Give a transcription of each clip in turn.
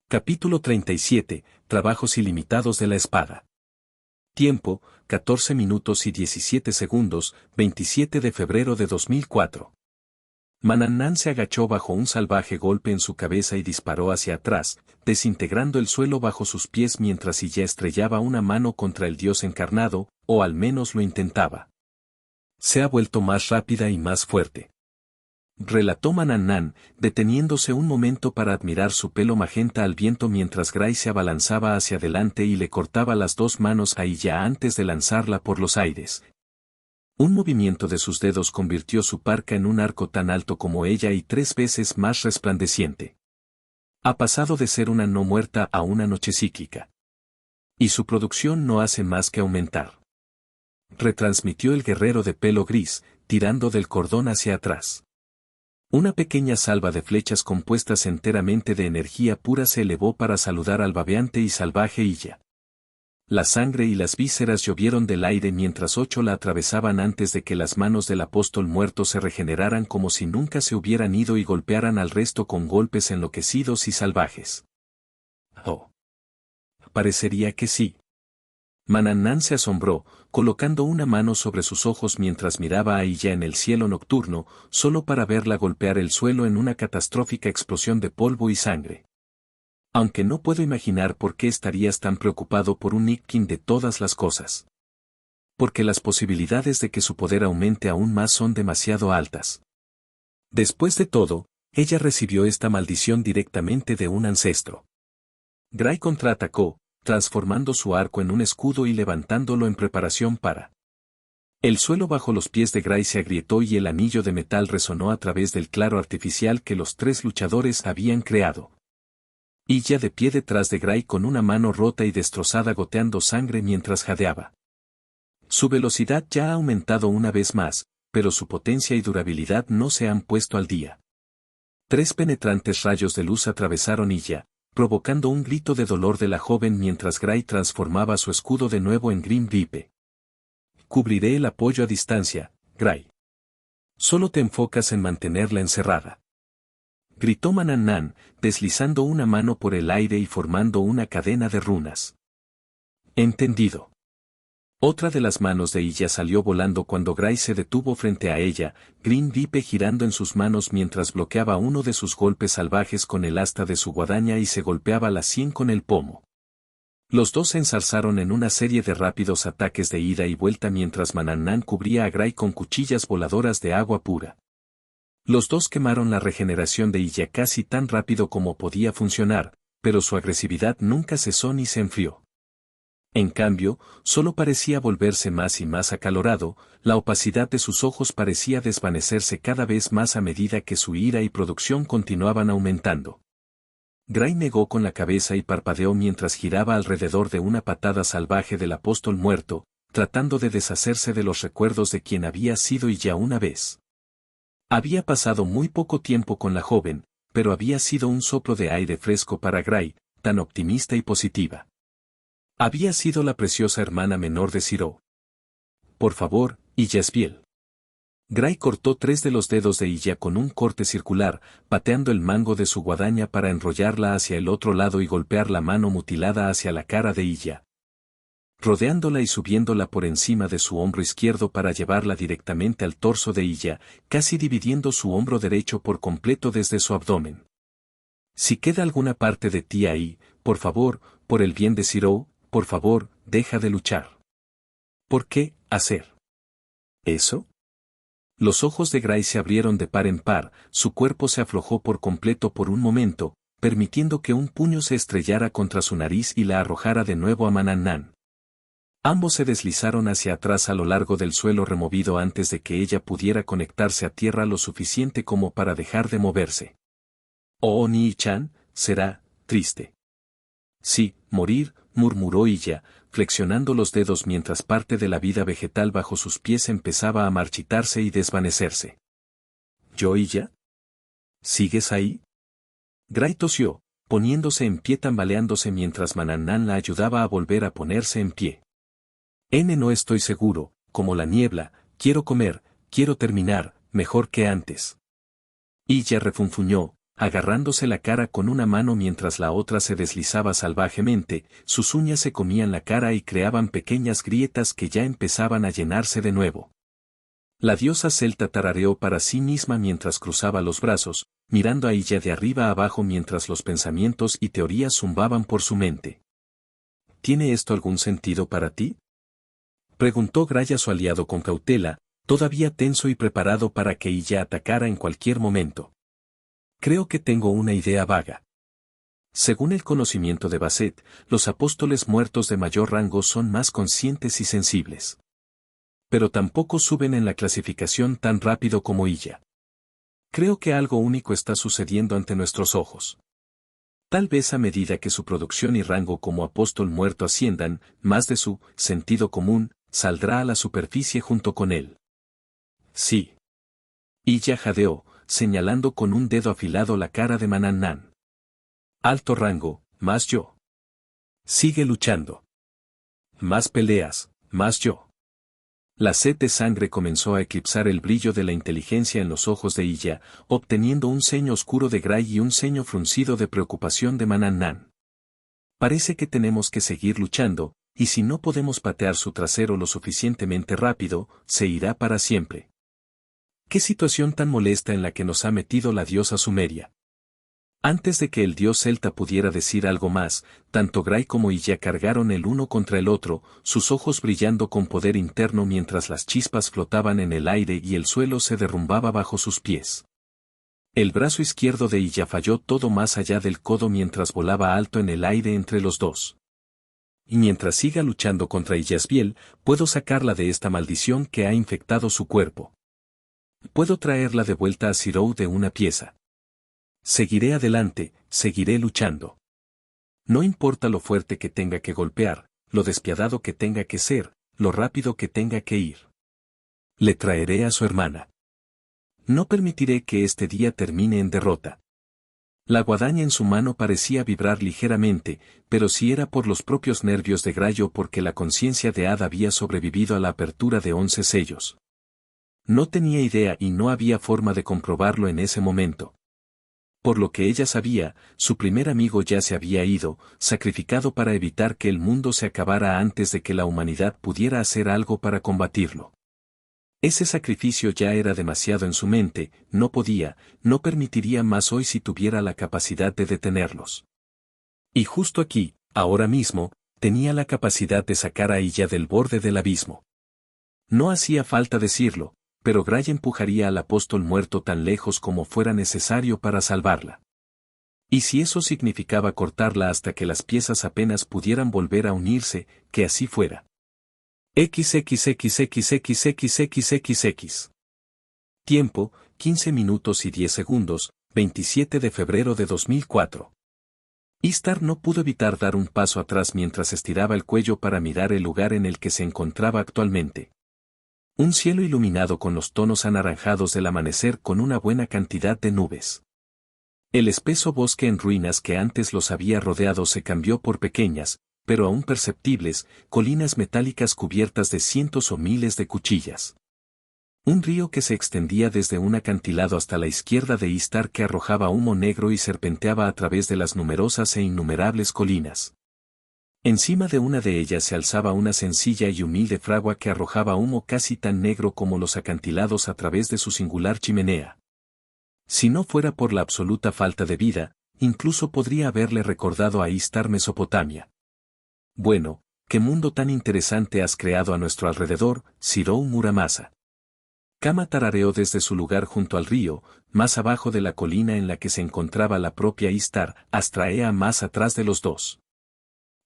Capítulo 37. Trabajos ilimitados de la espada. Tiempo, 14 minutos y 17 segundos, 27 de febrero de 2004. Manannán se agachó bajo un salvaje golpe en su cabeza y disparó hacia atrás, desintegrando el suelo bajo sus pies mientras ella estrellaba una mano contra el dios encarnado, o al menos lo intentaba. Se ha vuelto más rápida y más fuerte, relató Manannán, deteniéndose un momento para admirar su pelo magenta al viento mientras Gray se abalanzaba hacia adelante y le cortaba las dos manos a ella antes de lanzarla por los aires. Un movimiento de sus dedos convirtió su parca en un arco tan alto como ella y 3 veces más resplandeciente. Ha pasado de ser una no muerta a una noche cíclica. Y su producción no hace más que aumentar. Retransmitió el guerrero de pelo gris, tirando del cordón hacia atrás. Una pequeña salva de flechas compuestas enteramente de energía pura se elevó para saludar al babeante y salvaje Illa. La sangre y las vísceras llovieron del aire mientras 8 la atravesaban antes de que las manos del apóstol muerto se regeneraran como si nunca se hubieran ido y golpearan al resto con golpes enloquecidos y salvajes. Oh. Parecería que sí. Manannán se asombró, colocando una mano sobre sus ojos mientras miraba a ella en el cielo nocturno, solo para verla golpear el suelo en una catastrófica explosión de polvo y sangre. Aunque no puedo imaginar por qué estarías tan preocupado por un Nick de todas las cosas. Porque las posibilidades de que su poder aumente aún más son demasiado altas. Después de todo, ella recibió esta maldición directamente de un ancestro. Gray contraatacó, transformando su arco en un escudo y levantándolo en preparación para. El suelo bajo los pies de Gray se agrietó y el anillo de metal resonó a través del claro artificial que los 3 luchadores habían creado. Illa de pie detrás de Gray con una mano rota y destrozada goteando sangre mientras jadeaba. Su velocidad ya ha aumentado una vez más, pero su potencia y durabilidad no se han puesto al día. 3 penetrantes rayos de luz atravesaron Illa, provocando un grito de dolor de la joven mientras Gray transformaba su escudo de nuevo en Grim Vipe. Cubriré el apoyo a distancia, Gray. Solo te enfocas en mantenerla encerrada. Gritó Manannán, deslizando una mano por el aire y formando una cadena de runas. Entendido. Otra de las manos de Illa salió volando cuando Gray se detuvo frente a ella, Green Vipe girando en sus manos mientras bloqueaba uno de sus golpes salvajes con el asta de su guadaña y se golpeaba la sien con el pomo. Los dos se ensarzaron en una serie de rápidos ataques de ida y vuelta mientras Manannán cubría a Gray con cuchillas voladoras de agua pura. Los dos quemaron la regeneración de Illa casi tan rápido como podía funcionar, pero su agresividad nunca cesó ni se enfrió. En cambio, solo parecía volverse más y más acalorado, la opacidad de sus ojos parecía desvanecerse cada vez más a medida que su ira y producción continuaban aumentando. Gray negó con la cabeza y parpadeó mientras giraba alrededor de una patada salvaje del apóstol muerto, tratando de deshacerse de los recuerdos de quien había sido Illa una vez. Había pasado muy poco tiempo con la joven, pero había sido un soplo de aire fresco para Gray, tan optimista y positiva. Había sido la preciosa hermana menor de Ciro. Por favor, Illa es fiel. Gray cortó 3 de los dedos de Illa con un corte circular, pateando el mango de su guadaña para enrollarla hacia el otro lado y golpear la mano mutilada hacia la cara de Illa. Rodeándola y subiéndola por encima de su hombro izquierdo para llevarla directamente al torso de Illa, casi dividiendo su hombro derecho por completo desde su abdomen. Si queda alguna parte de ti ahí, por favor, por el bien de Ciro, por favor, deja de luchar. ¿Por qué hacer eso? Los ojos de Gray se abrieron de par en par, su cuerpo se aflojó por completo por un momento, permitiendo que un puño se estrellara contra su nariz y la arrojara de nuevo a Manannán. Ambos se deslizaron hacia atrás a lo largo del suelo removido antes de que ella pudiera conectarse a tierra lo suficiente como para dejar de moverse. Oh Nii-chan, será triste. Sí, morir, murmuró Illa, flexionando los dedos mientras parte de la vida vegetal bajo sus pies empezaba a marchitarse y desvanecerse. ¿Yo, Illa? ¿Sigues ahí? Gray tosió, poniéndose en pie tambaleándose mientras Manannán la ayudaba a volver a ponerse en pie. No estoy seguro, como la niebla, quiero comer, quiero terminar, mejor que antes. Illa refunfuñó, agarrándose la cara con una mano mientras la otra se deslizaba salvajemente, sus uñas se comían la cara y creaban pequeñas grietas que ya empezaban a llenarse de nuevo. La diosa celta tarareó para sí misma mientras cruzaba los brazos, mirando a ella de arriba a abajo mientras los pensamientos y teorías zumbaban por su mente. ¿Tiene esto algún sentido para ti?, preguntó Gray a su aliado con cautela, todavía tenso y preparado para que ella atacara en cualquier momento. Creo que tengo una idea vaga. Según el conocimiento de Basset, los apóstoles muertos de mayor rango son más conscientes y sensibles. Pero tampoco suben en la clasificación tan rápido como ella. Creo que algo único está sucediendo ante nuestros ojos. Tal vez a medida que su producción y rango como apóstol muerto asciendan, más de su sentido común saldrá a la superficie junto con él. Sí. Ella jadeó, señalando con un dedo afilado la cara de Manannán. Alto rango, más yo. Sigue luchando. Más peleas, más yo. La sed de sangre comenzó a eclipsar el brillo de la inteligencia en los ojos de ella, obteniendo un ceño oscuro de Gray y un ceño fruncido de preocupación de Manannán. Parece que tenemos que seguir luchando, y si no podemos patear su trasero lo suficientemente rápido, se irá para siempre. ¿Qué situación tan molesta en la que nos ha metido la diosa sumeria? Antes de que el dios celta pudiera decir algo más, tanto Gray como ella cargaron el uno contra el otro, sus ojos brillando con poder interno mientras las chispas flotaban en el aire y el suelo se derrumbaba bajo sus pies. El brazo izquierdo de ella falló todo más allá del codo mientras volaba alto en el aire entre los dos. Y mientras siga luchando contra Yasbiel, puedo sacarla de esta maldición que ha infectado su cuerpo. Puedo traerla de vuelta a Zirou de una pieza. Seguiré adelante, seguiré luchando. No importa lo fuerte que tenga que golpear, lo despiadado que tenga que ser, lo rápido que tenga que ir. Le traeré a su hermana. No permitiré que este día termine en derrota. La guadaña en su mano parecía vibrar ligeramente, pero si era por los propios nervios de Gray o porque la conciencia de Ad había sobrevivido a la apertura de 11 sellos. No tenía idea y no había forma de comprobarlo en ese momento. Por lo que ella sabía, su primer amigo ya se había ido, sacrificado para evitar que el mundo se acabara antes de que la humanidad pudiera hacer algo para combatirlo. Ese sacrificio ya era demasiado en su mente, no permitiría más hoy si tuviera la capacidad de detenerlos. Y justo aquí, ahora mismo, tenía la capacidad de sacar a ella del borde del abismo. No hacía falta decirlo, pero Gray empujaría al apóstol muerto tan lejos como fuera necesario para salvarla. Y si eso significaba cortarla hasta que las piezas apenas pudieran volver a unirse, que así fuera. XXXXXXXXX. Tiempo, 15 minutos y 10 segundos, 27 de febrero de 2004. Ishtar no pudo evitar dar un paso atrás mientras estiraba el cuello para mirar el lugar en el que se encontraba actualmente. Un cielo iluminado con los tonos anaranjados del amanecer con una buena cantidad de nubes. El espeso bosque en ruinas que antes los había rodeado se cambió por pequeñas, pero aún perceptibles, colinas metálicas cubiertas de cientos o miles de cuchillas. Un río que se extendía desde un acantilado hasta la izquierda de Ishtar que arrojaba humo negro y serpenteaba a través de las numerosas e innumerables colinas. Encima de una de ellas se alzaba una sencilla y humilde fragua que arrojaba humo casi tan negro como los acantilados a través de su singular chimenea. Si no fuera por la absoluta falta de vida, incluso podría haberle recordado a Ishtar Mesopotamia. Bueno, qué mundo tan interesante has creado a nuestro alrededor, Zirou Muramasa. Kama tarareó desde su lugar junto al río, más abajo de la colina en la que se encontraba la propia Ishtar, Astraea más atrás de los dos.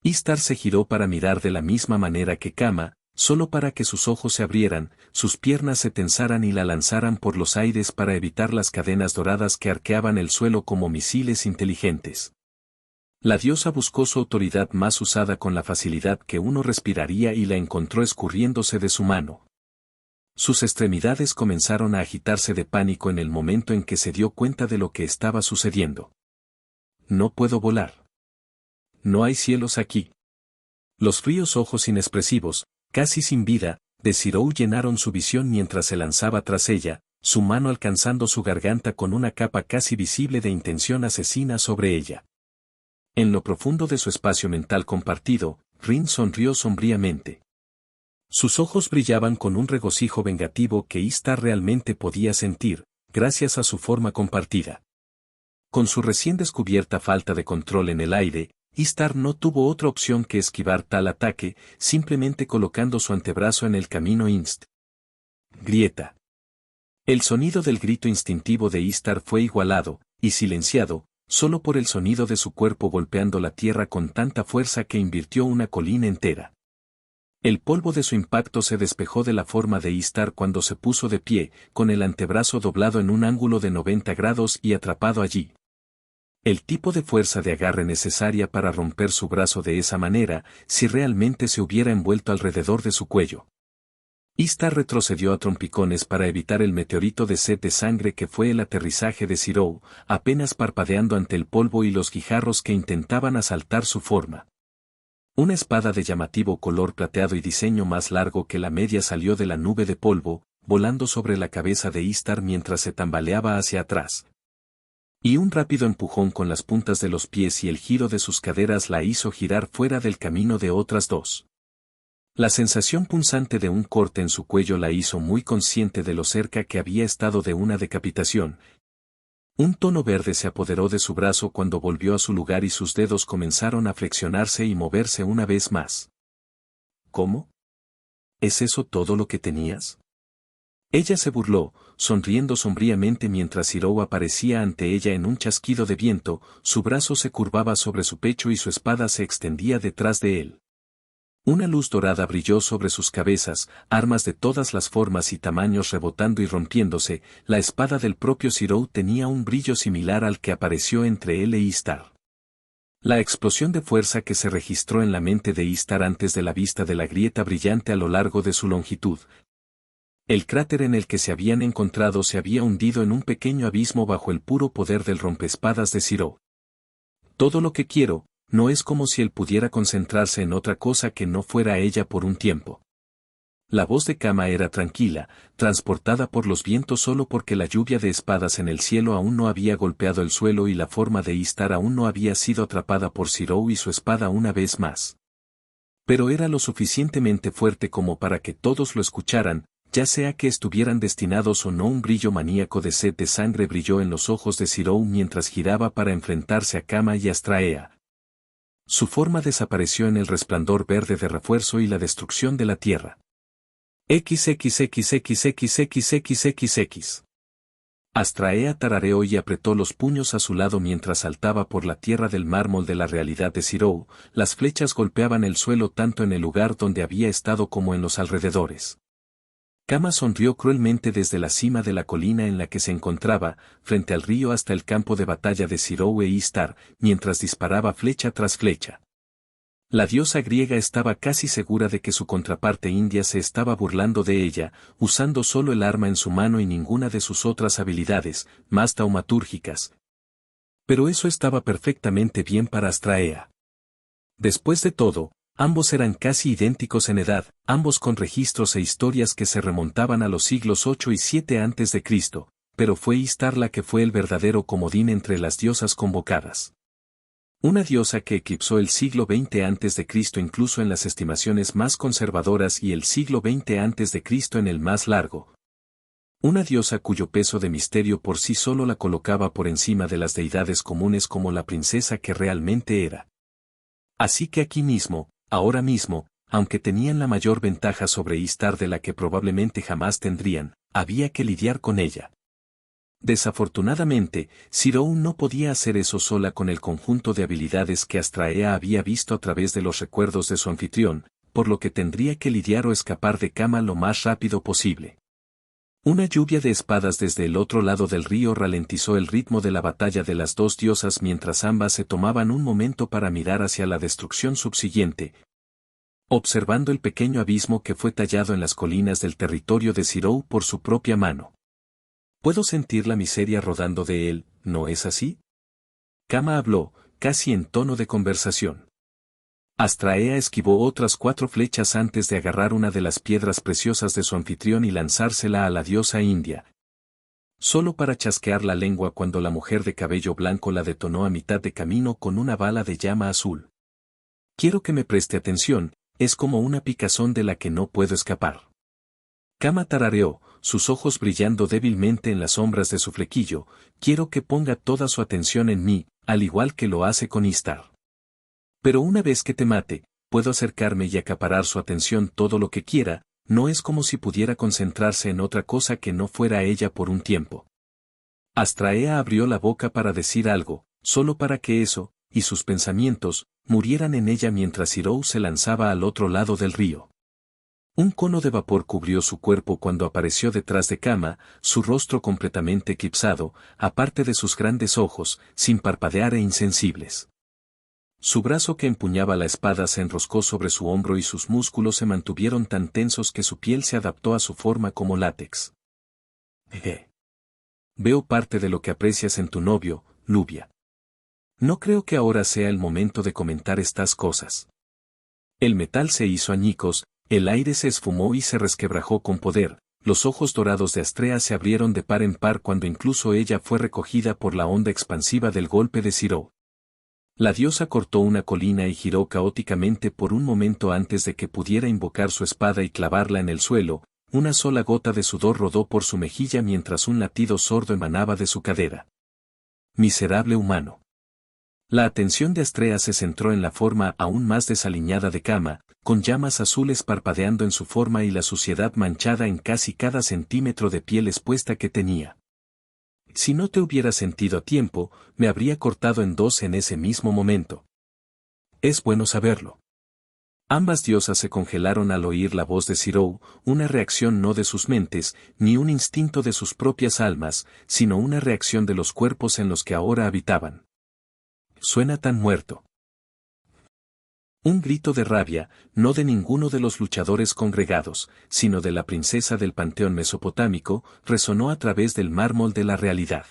Ishtar se giró para mirar de la misma manera que Kama, solo para que sus ojos se abrieran, sus piernas se tensaran y la lanzaran por los aires para evitar las cadenas doradas que arqueaban el suelo como misiles inteligentes. La diosa buscó su autoridad más usada con la facilidad que uno respiraría y la encontró escurriéndose de su mano. Sus extremidades comenzaron a agitarse de pánico en el momento en que se dio cuenta de lo que estaba sucediendo. No puedo volar. No hay cielos aquí. Los fríos ojos inexpresivos, casi sin vida, de Zirou llenaron su visión mientras se lanzaba tras ella, su mano alcanzando su garganta con una capa casi visible de intención asesina sobre ella. En lo profundo de su espacio mental compartido, Rin sonrió sombríamente. Sus ojos brillaban con un regocijo vengativo que Ishtar realmente podía sentir, gracias a su forma compartida. Con su recién descubierta falta de control en el aire, Ishtar no tuvo otra opción que esquivar tal ataque, simplemente colocando su antebrazo en el camino inst. Grieta. El sonido del grito instintivo de Ishtar fue igualado, y silenciado, solo por el sonido de su cuerpo golpeando la tierra con tanta fuerza que invirtió una colina entera. El polvo de su impacto se despejó de la forma de Ishtar cuando se puso de pie, con el antebrazo doblado en un ángulo de 90 grados y atrapado allí. El tipo de fuerza de agarre necesaria para romper su brazo de esa manera, si realmente se hubiera envuelto alrededor de su cuello. Ishtar retrocedió a trompicones para evitar el meteorito de sed de sangre que fue el aterrizaje de Zirou, apenas parpadeando ante el polvo y los guijarros que intentaban asaltar su forma. Una espada de llamativo color plateado y diseño más largo que la media salió de la nube de polvo, volando sobre la cabeza de Ishtar mientras se tambaleaba hacia atrás. Y un rápido empujón con las puntas de los pies y el giro de sus caderas la hizo girar fuera del camino de otras dos. La sensación punzante de un corte en su cuello la hizo muy consciente de lo cerca que había estado de una decapitación. Un tono verde se apoderó de su brazo cuando volvió a su lugar y sus dedos comenzaron a flexionarse y moverse una vez más. ¿Cómo? ¿Es eso todo lo que tenías? Ella se burló, sonriendo sombríamente mientras Zirou aparecía ante ella en un chasquido de viento, su brazo se curvaba sobre su pecho y su espada se extendía detrás de él. Una luz dorada brilló sobre sus cabezas, armas de todas las formas y tamaños rebotando y rompiéndose, la espada del propio Zirou tenía un brillo similar al que apareció entre él e Ishtar. La explosión de fuerza que se registró en la mente de Ishtar antes de la vista de la grieta brillante a lo largo de su longitud. El cráter en el que se habían encontrado se había hundido en un pequeño abismo bajo el puro poder del rompespadas de Zirou. Todo lo que quiero, no es como si él pudiera concentrarse en otra cosa que no fuera ella por un tiempo. La voz de Kama era tranquila, transportada por los vientos solo porque la lluvia de espadas en el cielo aún no había golpeado el suelo y la forma de Ishtar aún no había sido atrapada por Zirou y su espada una vez más. Pero era lo suficientemente fuerte como para que todos lo escucharan, ya sea que estuvieran destinados o no. Un brillo maníaco de sed de sangre brilló en los ojos de Zirou mientras giraba para enfrentarse a Kama y Astraea. Su forma desapareció en el resplandor verde de refuerzo y la destrucción de la tierra. XXXXXXXXX. Astraea tarareó y apretó los puños a su lado mientras saltaba por la tierra del mármol de la realidad de Zirou. Las flechas golpeaban el suelo tanto en el lugar donde había estado como en los alrededores. Kama sonrió cruelmente desde la cima de la colina en la que se encontraba, frente al río hasta el campo de batalla de Zirou e Ishtar, mientras disparaba flecha tras flecha. La diosa griega estaba casi segura de que su contraparte india se estaba burlando de ella, usando solo el arma en su mano y ninguna de sus otras habilidades, más taumatúrgicas. Pero eso estaba perfectamente bien para Astraea. Después de todo, ambos eran casi idénticos en edad, ambos con registros e historias que se remontaban a los siglos 8 y 7 a.C., pero fue Ishtar la que fue el verdadero comodín entre las diosas convocadas. Una diosa que eclipsó el siglo XX a.C. incluso en las estimaciones más conservadoras y el siglo XX a.C. en el más largo. Una diosa cuyo peso de misterio por sí solo la colocaba por encima de las deidades comunes como la princesa que realmente era. Así que aquí mismo, ahora mismo, aunque tenían la mayor ventaja sobre Ishtar de la que probablemente jamás tendrían, había que lidiar con ella. Desafortunadamente, Zirou no podía hacer eso sola con el conjunto de habilidades que Astraea había visto a través de los recuerdos de su anfitrión, por lo que tendría que lidiar o escapar de Kama lo más rápido posible. Una lluvia de espadas desde el otro lado del río ralentizó el ritmo de la batalla de las dos diosas mientras ambas se tomaban un momento para mirar hacia la destrucción subsiguiente, observando el pequeño abismo que fue tallado en las colinas del territorio de Zirou por su propia mano. Puedo sentir la miseria rodando de él, ¿no es así? Kama habló, casi en tono de conversación. Astraea esquivó otras 4 flechas antes de agarrar una de las piedras preciosas de su anfitrión y lanzársela a la diosa india. Solo para chasquear la lengua cuando la mujer de cabello blanco la detonó a mitad de camino con una bala de llama azul. Quiero que me preste atención, es como una picazón de la que no puedo escapar. Kama tarareó, sus ojos brillando débilmente en las sombras de su flequillo, quiero que ponga toda su atención en mí, al igual que lo hace con Istar. Pero una vez que te mate, puedo acercarme y acaparar su atención todo lo que quiera, no es como si pudiera concentrarse en otra cosa que no fuera ella por un tiempo. Astraea abrió la boca para decir algo, solo para que eso, y sus pensamientos, murieran en ella mientras Sirou se lanzaba al otro lado del río. Un cono de vapor cubrió su cuerpo cuando apareció detrás de Kama, su rostro completamente eclipsado, aparte de sus grandes ojos, sin parpadear e insensibles. Su brazo que empuñaba la espada se enroscó sobre su hombro y sus músculos se mantuvieron tan tensos que su piel se adaptó a su forma como látex. Veo parte de lo que aprecias en tu novio, Luvia. No creo que ahora sea el momento de comentar estas cosas. El metal se hizo añicos, el aire se esfumó y se resquebrajó con poder, los ojos dorados de Astrea se abrieron de par en par cuando incluso ella fue recogida por la onda expansiva del golpe de Sirou. La diosa cortó una colina y giró caóticamente por un momento antes de que pudiera invocar su espada y clavarla en el suelo, una sola gota de sudor rodó por su mejilla mientras un latido sordo emanaba de su cadera. Miserable humano. La atención de Astrea se centró en la forma aún más desaliñada de Kama, con llamas azules parpadeando en su forma y la suciedad manchada en casi cada centímetro de piel expuesta que tenía. Si no te hubiera sentido a tiempo, me habría cortado en dos en ese mismo momento. Es bueno saberlo. Ambas diosas se congelaron al oír la voz de Sirou, una reacción no de sus mentes, ni un instinto de sus propias almas, sino una reacción de los cuerpos en los que ahora habitaban. Suena tan muerto. Un grito de rabia, no de ninguno de los luchadores congregados, sino de la princesa del panteón mesopotámico, resonó a través del mármol de la realidad.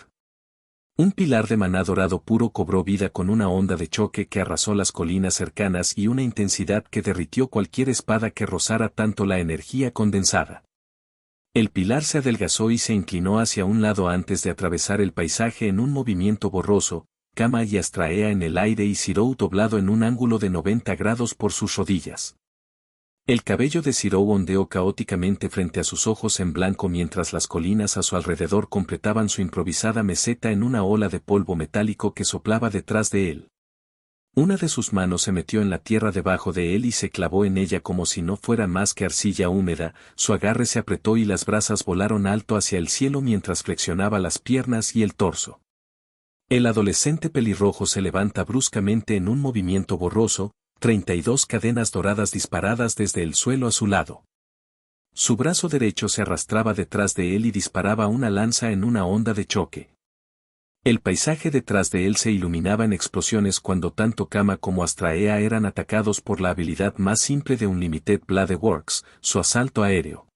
Un pilar de maná dorado puro cobró vida con una onda de choque que arrasó las colinas cercanas y una intensidad que derritió cualquier espada que rozara tanto la energía condensada. El pilar se adelgazó y se inclinó hacia un lado antes de atravesar el paisaje en un movimiento borroso, Kama y Astraea en el aire y Sirou doblado en un ángulo de 90 grados por sus rodillas. El cabello de Sirou ondeó caóticamente frente a sus ojos en blanco mientras las colinas a su alrededor completaban su improvisada meseta en una ola de polvo metálico que soplaba detrás de él. Una de sus manos se metió en la tierra debajo de él y se clavó en ella como si no fuera más que arcilla húmeda, su agarre se apretó y las brasas volaron alto hacia el cielo mientras flexionaba las piernas y el torso. El adolescente pelirrojo se levanta bruscamente en un movimiento borroso, 32 cadenas doradas disparadas desde el suelo a su lado. Su brazo derecho se arrastraba detrás de él y disparaba una lanza en una onda de choque. El paisaje detrás de él se iluminaba en explosiones cuando tanto Kama como Astraea eran atacados por la habilidad más simple de Unlimited Blade Works, su asalto aéreo.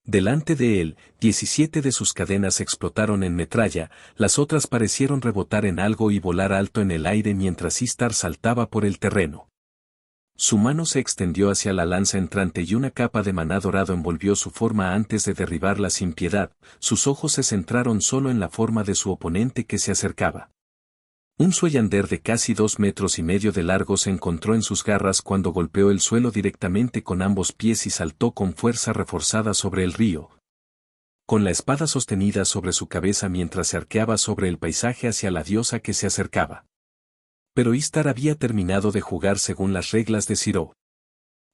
Delante de él, 17 de sus cadenas explotaron en metralla, las otras parecieron rebotar en algo y volar alto en el aire mientras Istar saltaba por el terreno. Su mano se extendió hacia la lanza entrante y una capa de maná dorado envolvió su forma antes de derribarla sin piedad, sus ojos se centraron solo en la forma de su oponente que se acercaba. Un Sueyander de casi 2,5 metros de largo se encontró en sus garras cuando golpeó el suelo directamente con ambos pies y saltó con fuerza reforzada sobre el río, con la espada sostenida sobre su cabeza mientras se arqueaba sobre el paisaje hacia la diosa que se acercaba. Pero Istar había terminado de jugar según las reglas de Sirou.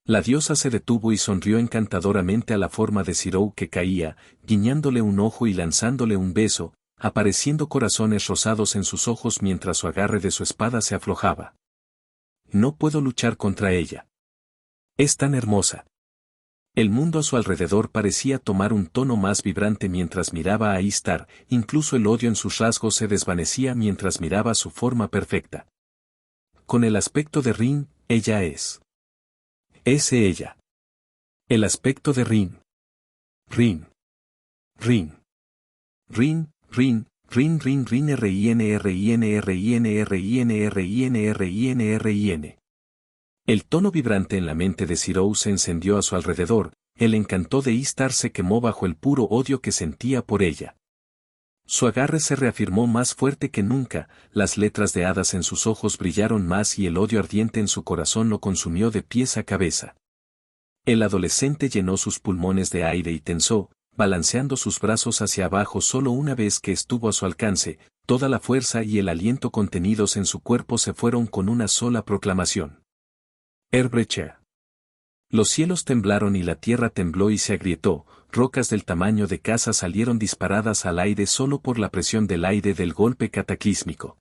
La diosa se detuvo y sonrió encantadoramente a la forma de Sirou que caía, guiñándole un ojo y lanzándole un beso, apareciendo corazones rosados en sus ojos mientras su agarre de su espada se aflojaba. No puedo luchar contra ella. Es tan hermosa. El mundo a su alrededor parecía tomar un tono más vibrante mientras miraba a Istar, incluso el odio en sus rasgos se desvanecía mientras miraba su forma perfecta. Con el aspecto de Rin, ella es. Es ella. El aspecto de Rin. Rin. Rin. Rin. Rin, Rin, Rin, Rin, RIN. El tono vibrante en la mente de Sirou se encendió a su alrededor, el encanto de Istar se quemó bajo el puro odio que sentía por ella. Su agarre se reafirmó más fuerte que nunca, las letras de hadas en sus ojos brillaron más y el odio ardiente en su corazón lo consumió de pies a cabeza. El adolescente llenó sus pulmones de aire y tensó, balanceando sus brazos hacia abajo solo una vez que estuvo a su alcance, toda la fuerza y el aliento contenidos en su cuerpo se fueron con una sola proclamación. Erbrecher. Los cielos temblaron y la tierra tembló y se agrietó, rocas del tamaño de casa salieron disparadas al aire solo por la presión del aire del golpe cataclísmico.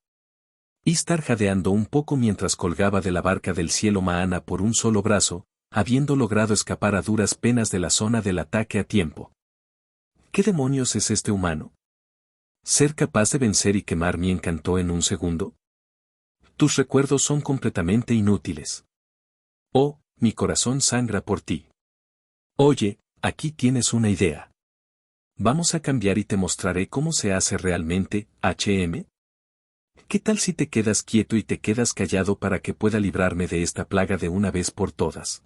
Istar jadeando un poco mientras colgaba de la barca del cielo Maana por un solo brazo, habiendo logrado escapar a duras penas de la zona del ataque a tiempo. ¿Qué demonios es este humano? ¿Ser capaz de vencer y quemar mi encanto en un segundo? Tus recuerdos son completamente inútiles. Oh, mi corazón sangra por ti. Oye, aquí tienes una idea. Vamos a cambiar y te mostraré cómo se hace realmente, HM. ¿Qué tal si te quedas quieto y te quedas callado para que pueda librarme de esta plaga de una vez por todas?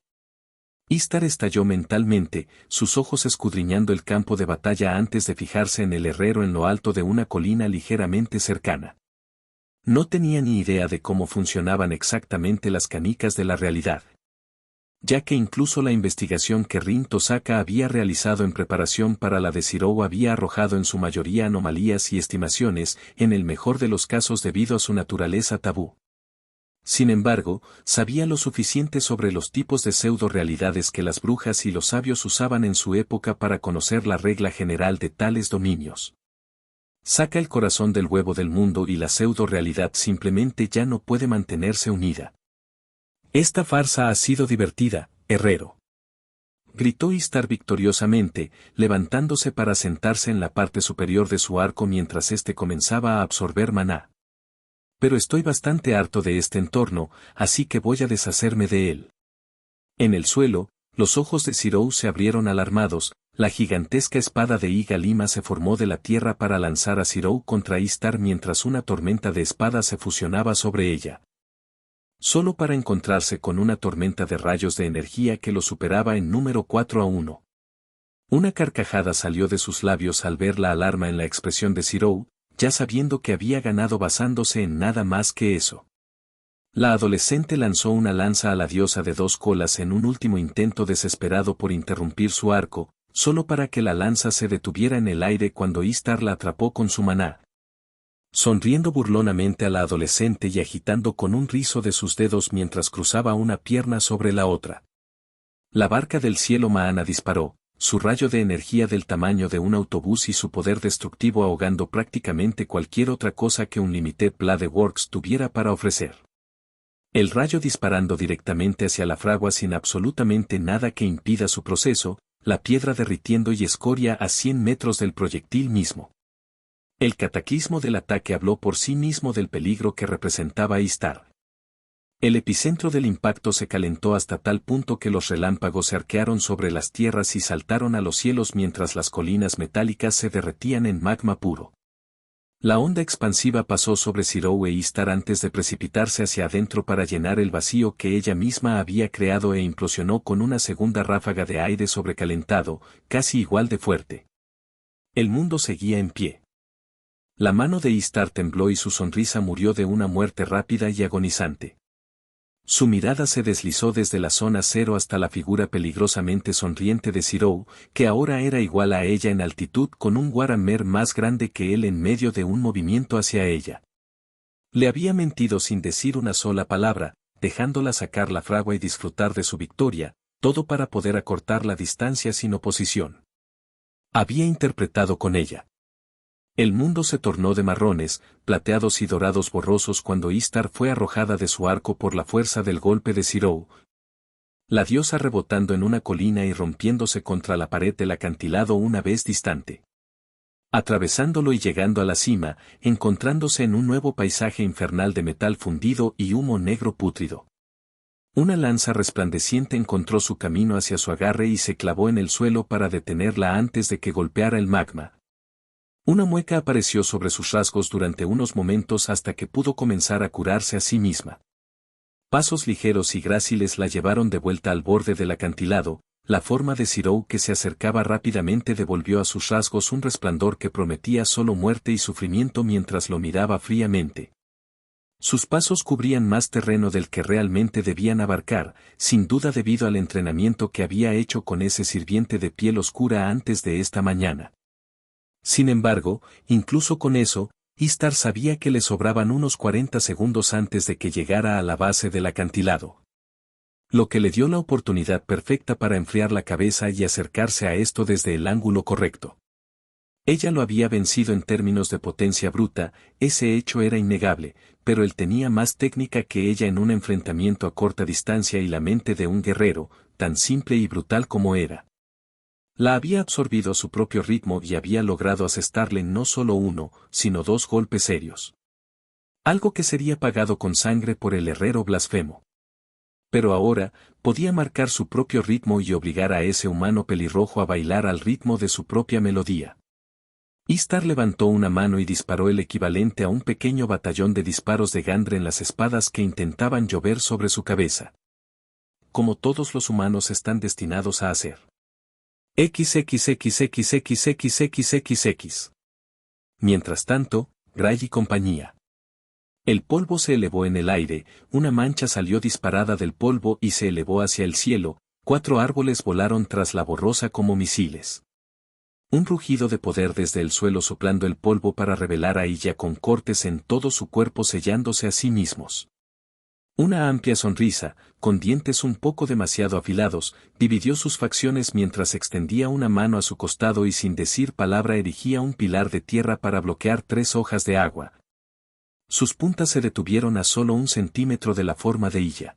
Istar estalló mentalmente, sus ojos escudriñando el campo de batalla antes de fijarse en el herrero en lo alto de una colina ligeramente cercana. No tenía ni idea de cómo funcionaban exactamente las canicas de la realidad, ya que incluso la investigación que Rin Tosaka había realizado en preparación para la de Zirou había arrojado en su mayoría anomalías y estimaciones, en el mejor de los casos debido a su naturaleza tabú. Sin embargo, sabía lo suficiente sobre los tipos de pseudo-realidades que las brujas y los sabios usaban en su época para conocer la regla general de tales dominios. Saca el corazón del huevo del mundo y la pseudo-realidad simplemente ya no puede mantenerse unida. Esta farsa ha sido divertida, herrero. Gritó Istar victoriosamente, levantándose para sentarse en la parte superior de su arco mientras éste comenzaba a absorber maná. Pero estoy bastante harto de este entorno, así que voy a deshacerme de él. En el suelo, los ojos de Zirou se abrieron alarmados, la gigantesca espada de Iga Lima se formó de la tierra para lanzar a Zirou contra Istar mientras una tormenta de espadas se fusionaba sobre ella. Solo para encontrarse con una tormenta de rayos de energía que lo superaba en número 4-1. Una carcajada salió de sus labios al ver la alarma en la expresión de Zirou, ya sabiendo que había ganado basándose en nada más que eso. La adolescente lanzó una lanza a la diosa de dos colas en un último intento desesperado por interrumpir su arco, solo para que la lanza se detuviera en el aire cuando Istar la atrapó con su maná. Sonriendo burlonamente a la adolescente y agitando con un rizo de sus dedos mientras cruzaba una pierna sobre la otra. La barca del cielo Maana disparó, su rayo de energía del tamaño de un autobús y su poder destructivo ahogando prácticamente cualquier otra cosa que un Limited Blade Works tuviera para ofrecer. El rayo disparando directamente hacia la fragua sin absolutamente nada que impida su proceso, la piedra derritiendo y escoria a 100 metros del proyectil mismo. El cataclismo del ataque habló por sí mismo del peligro que representaba Istar. El epicentro del impacto se calentó hasta tal punto que los relámpagos se arquearon sobre las tierras y saltaron a los cielos mientras las colinas metálicas se derretían en magma puro. La onda expansiva pasó sobre Zirou e Istar antes de precipitarse hacia adentro para llenar el vacío que ella misma había creado e implosionó con una segunda ráfaga de aire sobrecalentado, casi igual de fuerte. El mundo seguía en pie. La mano de Istar tembló y su sonrisa murió de una muerte rápida y agonizante. Su mirada se deslizó desde la zona cero hasta la figura peligrosamente sonriente de Zirou, que ahora era igual a ella en altitud con un Waramer más grande que él en medio de un movimiento hacia ella. Le había mentido sin decir una sola palabra, dejándola sacar la fragua y disfrutar de su victoria, todo para poder acortar la distancia sin oposición. Había interpretado con ella. El mundo se tornó de marrones, plateados y dorados borrosos cuando Istar fue arrojada de su arco por la fuerza del golpe de Zirou. La diosa rebotando en una colina y rompiéndose contra la pared del acantilado una vez distante. Atravesándolo y llegando a la cima, encontrándose en un nuevo paisaje infernal de metal fundido y humo negro pútrido. Una lanza resplandeciente encontró su camino hacia su agarre y se clavó en el suelo para detenerla antes de que golpeara el magma. Una mueca apareció sobre sus rasgos durante unos momentos hasta que pudo comenzar a curarse a sí misma. Pasos ligeros y gráciles la llevaron de vuelta al borde del acantilado, La forma de Zirou que se acercaba rápidamente devolvió a sus rasgos un resplandor que prometía solo muerte y sufrimiento mientras lo miraba fríamente. Sus pasos cubrían más terreno del que realmente debían abarcar, sin duda debido al entrenamiento que había hecho con ese sirviente de piel oscura antes de esta mañana. Sin embargo, incluso con eso, Istar sabía que le sobraban unos 40 segundos antes de que llegara a la base del acantilado. Lo que le dio la oportunidad perfecta para enfriar la cabeza y acercarse a esto desde el ángulo correcto. Ella lo había vencido en términos de potencia bruta, ese hecho era innegable, pero él tenía más técnica que ella en un enfrentamiento a corta distancia y la mente de un guerrero, tan simple y brutal como era. La había absorbido a su propio ritmo y había logrado asestarle no solo uno, sino 2 golpes serios. Algo que sería pagado con sangre por el herrero blasfemo. Pero ahora, podía marcar su propio ritmo y obligar a ese humano pelirrojo a bailar al ritmo de su propia melodía. Istar levantó una mano y disparó el equivalente a un pequeño batallón de disparos de Gandre en las espadas que intentaban llover sobre su cabeza. Como todos los humanos están destinados a hacer. XXXXXXXXX. Mientras tanto, Gray y compañía. El polvo se elevó en el aire, una mancha salió disparada del polvo y se elevó hacia el cielo, 4 árboles volaron tras la borrosa como misiles. Un rugido de poder desde el suelo soplando el polvo para revelar a ella con cortes en todo su cuerpo sellándose a sí mismos. Una amplia sonrisa, con dientes un poco demasiado afilados, dividió sus facciones mientras extendía una mano a su costado y sin decir palabra erigía un pilar de tierra para bloquear 3 hojas de agua. Sus puntas se detuvieron a solo 1 centímetro de la forma de ella.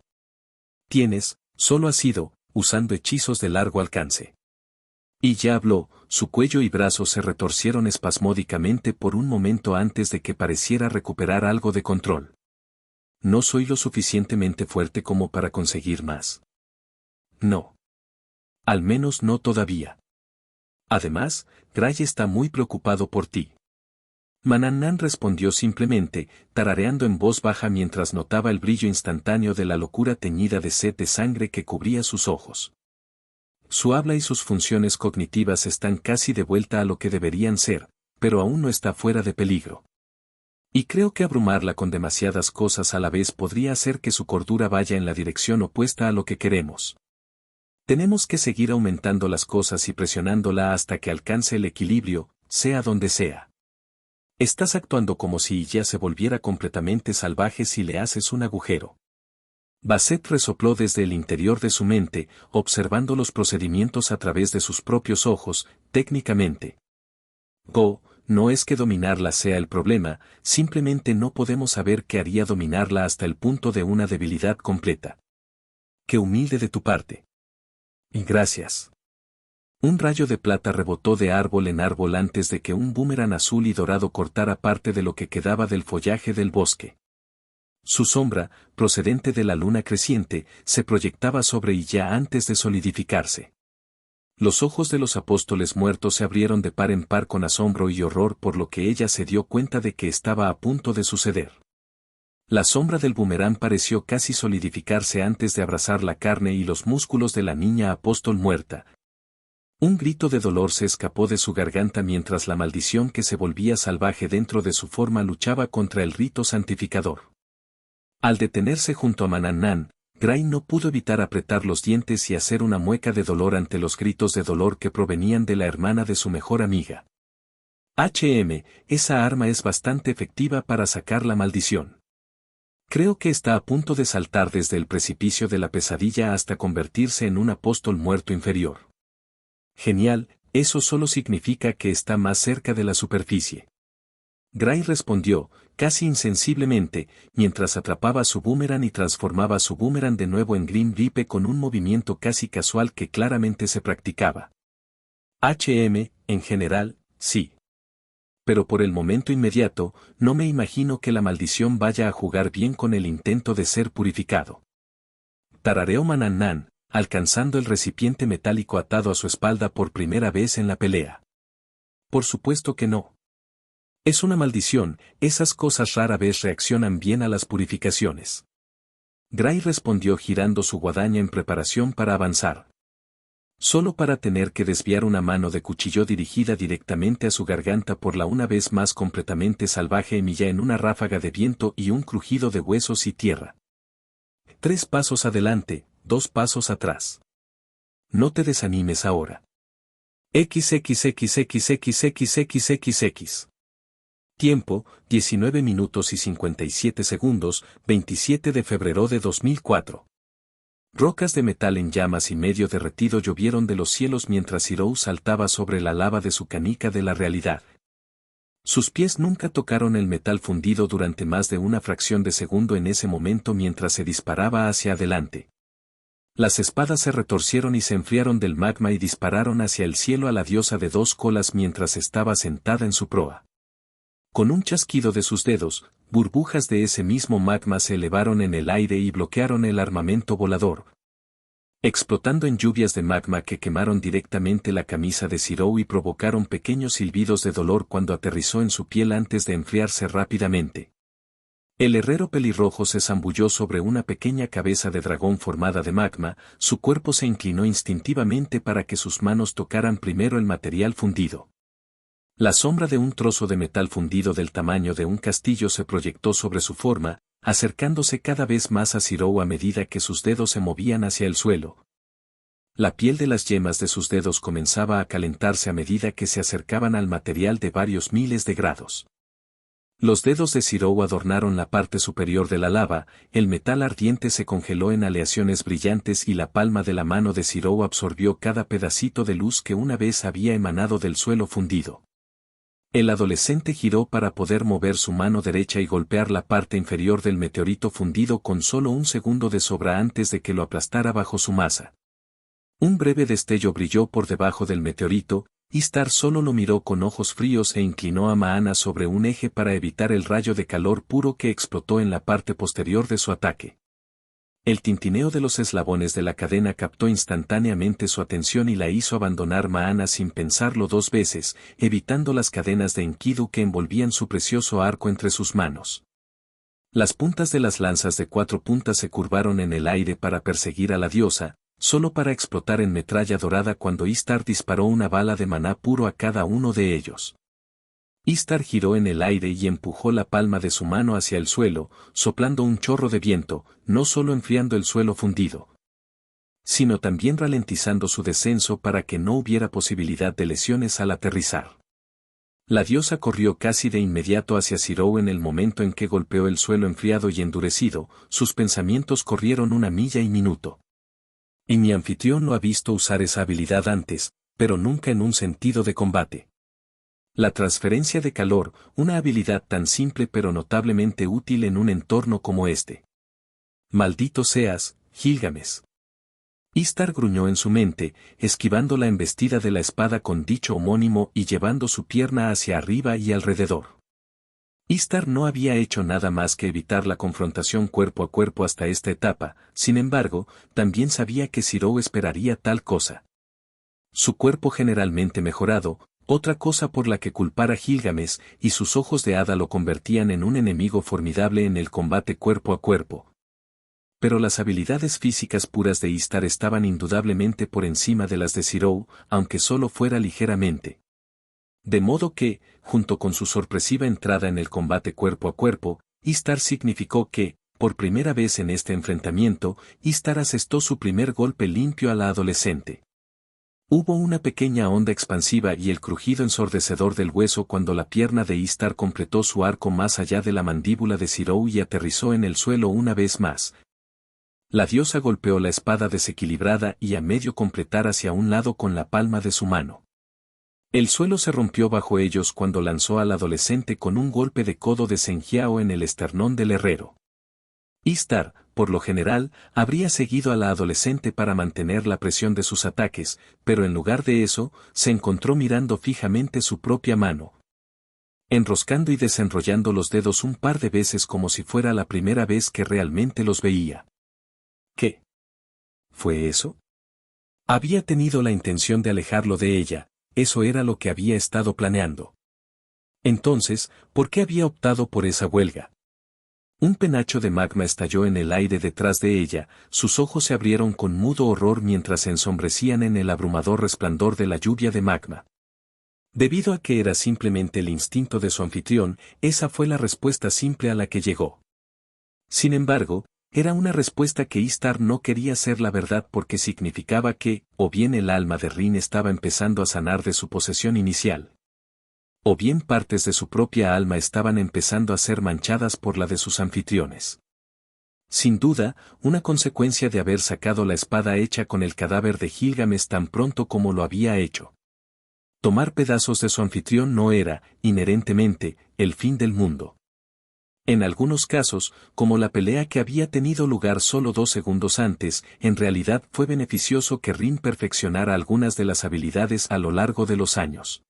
Solo ha sido, usando hechizos de largo alcance. Y ya habló, su cuello y brazos se retorcieron espasmódicamente por un momento antes de que pareciera recuperar algo de control. No soy lo suficientemente fuerte como para conseguir más. No. Al menos no todavía. Además, Gray está muy preocupado por ti. Manannan respondió simplemente, tarareando en voz baja mientras notaba el brillo instantáneo de la locura teñida de sed de sangre que cubría sus ojos. Su habla y sus funciones cognitivas están casi de vuelta a lo que deberían ser, pero aún no está fuera de peligro. Y creo que abrumarla con demasiadas cosas a la vez podría hacer que su cordura vaya en la dirección opuesta a lo que queremos. Tenemos que seguir aumentando las cosas y presionándola hasta que alcance el equilibrio, sea donde sea. Estás actuando como si ella se volviera completamente salvaje si le haces un agujero. Basset resopló desde el interior de su mente, observando los procedimientos a través de sus propios ojos, técnicamente. No es que dominarla sea el problema, simplemente no podemos saber qué haría dominarla hasta el punto de una debilidad completa. Qué humilde de tu parte. Y gracias. Un rayo de plata rebotó de árbol en árbol antes de que un boomerang azul y dorado cortara parte de lo que quedaba del follaje del bosque. Su sombra, procedente de la luna creciente, se proyectaba sobre ella antes de solidificarse. Los ojos de los apóstoles muertos se abrieron de par en par con asombro y horror por lo que ella se dio cuenta de que estaba a punto de suceder. La sombra del boomerang pareció casi solidificarse antes de abrazar la carne y los músculos de la niña apóstol muerta. Un grito de dolor se escapó de su garganta mientras la maldición que se volvía salvaje dentro de su forma luchaba contra el rito santificador. Al detenerse junto a Manannan, Gray no pudo evitar apretar los dientes y hacer una mueca de dolor ante los gritos de dolor que provenían de la hermana de su mejor amiga. Esa arma es bastante efectiva para sacar la maldición. Creo que está a punto de saltar desde el precipicio de la pesadilla hasta convertirse en un apóstol muerto inferior. Genial, eso solo significa que está más cerca de la superficie. Gray respondió, casi insensiblemente, mientras atrapaba su boomerang y transformaba su boomerang de nuevo en Grim Gripe con un movimiento casi casual que claramente se practicaba. En general, sí. Pero por el momento inmediato, no me imagino que la maldición vaya a jugar bien con el intento de ser purificado. Tarareó Manannan, alcanzando el recipiente metálico atado a su espalda por primera vez en la pelea. Por supuesto que no. Es una maldición, esas cosas rara vez reaccionan bien a las purificaciones. Gray respondió girando su guadaña en preparación para avanzar. Solo para tener que desviar una mano de cuchillo dirigida directamente a su garganta por la una vez más completamente salvaje Emilia en una ráfaga de viento y un crujido de huesos y tierra. 3 pasos adelante, 2 pasos atrás. No te desanimes ahora. XXXXXXXXX. Tiempo, 19 minutos y 57 segundos, 27 de febrero de 2004. Rocas de metal en llamas y medio derretido llovieron de los cielos mientras Zero saltaba sobre la lava de su canica de la realidad. Sus pies nunca tocaron el metal fundido durante más de una fracción de segundo en ese momento mientras se disparaba hacia adelante. Las espadas se retorcieron y se enfriaron del magma y dispararon hacia el cielo a la diosa de 2 colas mientras estaba sentada en su proa. Con un chasquido de sus dedos, burbujas de ese mismo magma se elevaron en el aire y bloquearon el armamento volador, explotando en lluvias de magma que quemaron directamente la camisa de Zero y provocaron pequeños silbidos de dolor cuando aterrizó en su piel antes de enfriarse rápidamente. El herrero pelirrojo se zambulló sobre una pequeña cabeza de dragón formada de magma, su cuerpo se inclinó instintivamente para que sus manos tocaran primero el material fundido. La sombra de un trozo de metal fundido del tamaño de un castillo se proyectó sobre su forma, acercándose cada vez más a Zero a medida que sus dedos se movían hacia el suelo. La piel de las yemas de sus dedos comenzaba a calentarse a medida que se acercaban al material de varios miles de grados. Los dedos de Zero adornaron la parte superior de la lava, el metal ardiente se congeló en aleaciones brillantes y la palma de la mano de Zero absorbió cada pedacito de luz que una vez había emanado del suelo fundido. El adolescente giró para poder mover su mano derecha y golpear la parte inferior del meteorito fundido con solo un segundo de sobra antes de que lo aplastara bajo su masa. Un breve destello brilló por debajo del meteorito, Istar solo lo miró con ojos fríos e inclinó a Maana sobre un eje para evitar el rayo de calor puro que explotó en la parte posterior de su ataque. El tintineo de los eslabones de la cadena captó instantáneamente su atención y la hizo abandonar Maana sin pensarlo 2 veces, evitando las cadenas de Enkidu que envolvían su precioso arco entre sus manos. Las puntas de las lanzas de 4 puntas se curvaron en el aire para perseguir a la diosa, solo para explotar en metralla dorada cuando Istar disparó una bala de maná puro a cada uno de ellos. Istar giró en el aire y empujó la palma de su mano hacia el suelo, soplando un chorro de viento, no solo enfriando el suelo fundido, sino también ralentizando su descenso para que no hubiera posibilidad de lesiones al aterrizar. La diosa corrió casi de inmediato hacia Zero en el momento en que golpeó el suelo enfriado y endurecido, sus pensamientos corrieron 1 milla y minuto. Y mi anfitrión no ha visto usar esa habilidad antes, pero nunca en un sentido de combate. La transferencia de calor, una habilidad tan simple pero notablemente útil en un entorno como este. Maldito seas, Gilgamesh. Istar gruñó en su mente, esquivando la embestida de la espada con dicho homónimo y llevando su pierna hacia arriba y alrededor. Istar no había hecho nada más que evitar la confrontación cuerpo a cuerpo hasta esta etapa, sin embargo, también sabía que Zero esperaría tal cosa. Su cuerpo generalmente mejorado, otra cosa por la que culpar a Gilgamesh, y sus ojos de hada lo convertían en un enemigo formidable en el combate cuerpo a cuerpo. Pero las habilidades físicas puras de Istar estaban indudablemente por encima de las de Zero, aunque solo fuera ligeramente. De modo que, junto con su sorpresiva entrada en el combate cuerpo a cuerpo, Istar significó que, por primera vez en este enfrentamiento, Istar asestó su primer golpe limpio a la adolescente. Hubo una pequeña onda expansiva y el crujido ensordecedor del hueso cuando la pierna de Istar completó su arco más allá de la mandíbula de Zero y aterrizó en el suelo una vez más. La diosa golpeó la espada desequilibrada y a medio completar hacia un lado con la palma de su mano. El suelo se rompió bajo ellos cuando lanzó al adolescente con un golpe de codo de Senjiao en el esternón del herrero. Istar, por lo general, habría seguido a la adolescente para mantener la presión de sus ataques, pero en lugar de eso, se encontró mirando fijamente su propia mano, enroscando y desenrollando los dedos un par de veces como si fuera la primera vez que realmente los veía. ¿Qué fue eso? Había tenido la intención de alejarlo de ella, eso era lo que había estado planeando. Entonces, ¿por qué había optado por esa huelga? Un penacho de magma estalló en el aire detrás de ella, sus ojos se abrieron con mudo horror mientras se ensombrecían en el abrumador resplandor de la lluvia de magma. Debido a que era simplemente el instinto de su anfitrión, esa fue la respuesta simple a la que llegó. Sin embargo, era una respuesta que Istar no quería ser la verdad porque significaba que, o bien el alma de Rin estaba empezando a sanar de su posesión inicial, o bien partes de su propia alma estaban empezando a ser manchadas por la de sus anfitriones. Sin duda, una consecuencia de haber sacado la espada hecha con el cadáver de Gilgamesh tan pronto como lo había hecho. Tomar pedazos de su anfitrión no era, inherentemente, el fin del mundo. En algunos casos, como la pelea que había tenido lugar solo 2 segundos antes, en realidad fue beneficioso que Rin perfeccionara algunas de las habilidades a lo largo de los años.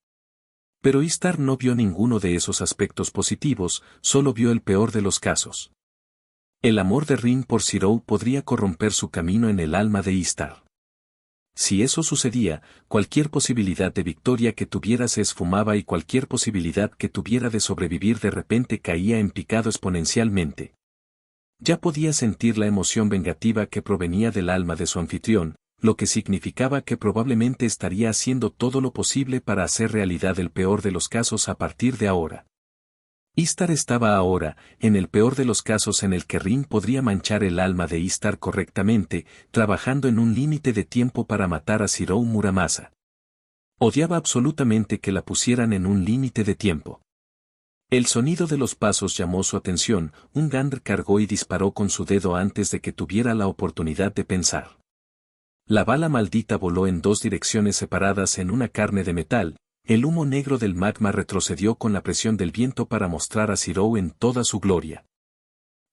Pero Istar no vio ninguno de esos aspectos positivos, solo vio el peor de los casos. El amor de Rin por Zirou podría corromper su camino en el alma de Istar. Si eso sucedía, cualquier posibilidad de victoria que tuviera se esfumaba y cualquier posibilidad que tuviera de sobrevivir de repente caía en picado exponencialmente. Ya podía sentir la emoción vengativa que provenía del alma de su anfitrión, lo que significaba que probablemente estaría haciendo todo lo posible para hacer realidad el peor de los casos a partir de ahora. Istar estaba ahora, en el peor de los casos en el que Rin podría manchar el alma de Istar correctamente, trabajando en un límite de tiempo para matar a Zirou Muramasa. Odiaba absolutamente que la pusieran en un límite de tiempo. El sonido de los pasos llamó su atención, un Gandr cargó y disparó con su dedo antes de que tuviera la oportunidad de pensar. La bala maldita voló en 2 direcciones separadas en una carne de metal. El humo negro del magma retrocedió con la presión del viento para mostrar a Zirou en toda su gloria.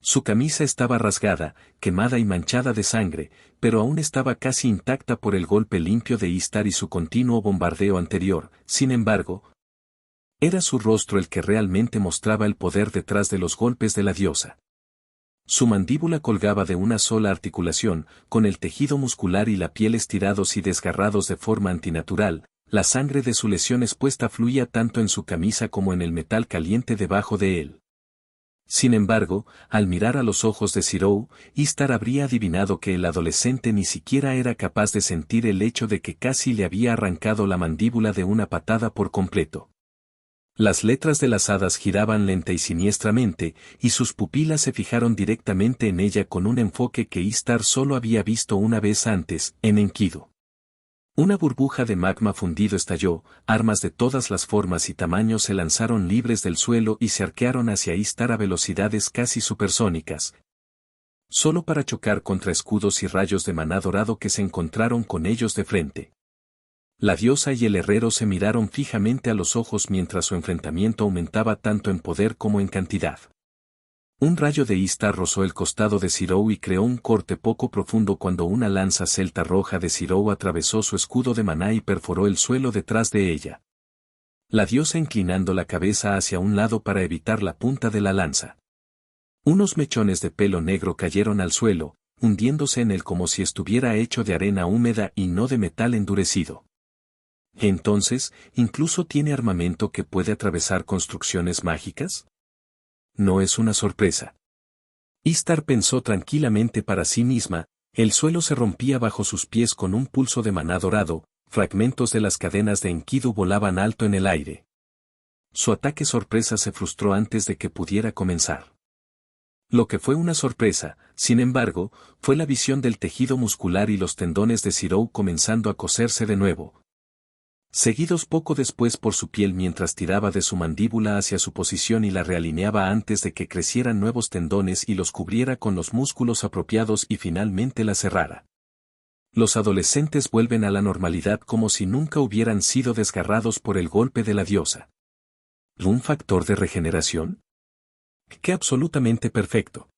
Su camisa estaba rasgada, quemada y manchada de sangre, pero aún estaba casi intacta por el golpe limpio de Istar y su continuo bombardeo anterior. Sin embargo, era su rostro el que realmente mostraba el poder detrás de los golpes de la diosa. Su mandíbula colgaba de una sola articulación, con el tejido muscular y la piel estirados y desgarrados de forma antinatural. La sangre de su lesión expuesta fluía tanto en su camisa como en el metal caliente debajo de él. Sin embargo, al mirar a los ojos de Zirou, Istar habría adivinado que el adolescente ni siquiera era capaz de sentir el hecho de que casi le había arrancado la mandíbula de una patada por completo. Las letras de las hadas giraban lenta y siniestramente, y sus pupilas se fijaron directamente en ella con un enfoque que Istar solo había visto una vez antes, en Enkidu. Una burbuja de magma fundido estalló, armas de todas las formas y tamaños se lanzaron libres del suelo y se arquearon hacia Istar a velocidades casi supersónicas, solo para chocar contra escudos y rayos de maná dorado que se encontraron con ellos de frente. La diosa y el herrero se miraron fijamente a los ojos mientras su enfrentamiento aumentaba tanto en poder como en cantidad. Un rayo de Istar rozó el costado de Zirou y creó un corte poco profundo cuando una lanza celta roja de Zirou atravesó su escudo de maná y perforó el suelo detrás de ella. La diosa inclinando la cabeza hacia un lado para evitar la punta de la lanza. Unos mechones de pelo negro cayeron al suelo, hundiéndose en él como si estuviera hecho de arena húmeda y no de metal endurecido. Entonces, ¿incluso tiene armamento que puede atravesar construcciones mágicas? No es una sorpresa. Istar pensó tranquilamente para sí misma, el suelo se rompía bajo sus pies con un pulso de maná dorado, fragmentos de las cadenas de Enkidu volaban alto en el aire. Su ataque sorpresa se frustró antes de que pudiera comenzar. Lo que fue una sorpresa, sin embargo, fue la visión del tejido muscular y los tendones de Zirou comenzando a coserse de nuevo, seguidos poco después por su piel mientras tiraba de su mandíbula hacia su posición y la realineaba antes de que crecieran nuevos tendones y los cubriera con los músculos apropiados y finalmente la cerrara. Los adolescentes vuelven a la normalidad como si nunca hubieran sido desgarrados por el golpe de la diosa. ¿Un factor de regeneración? ¡Qué absolutamente perfecto!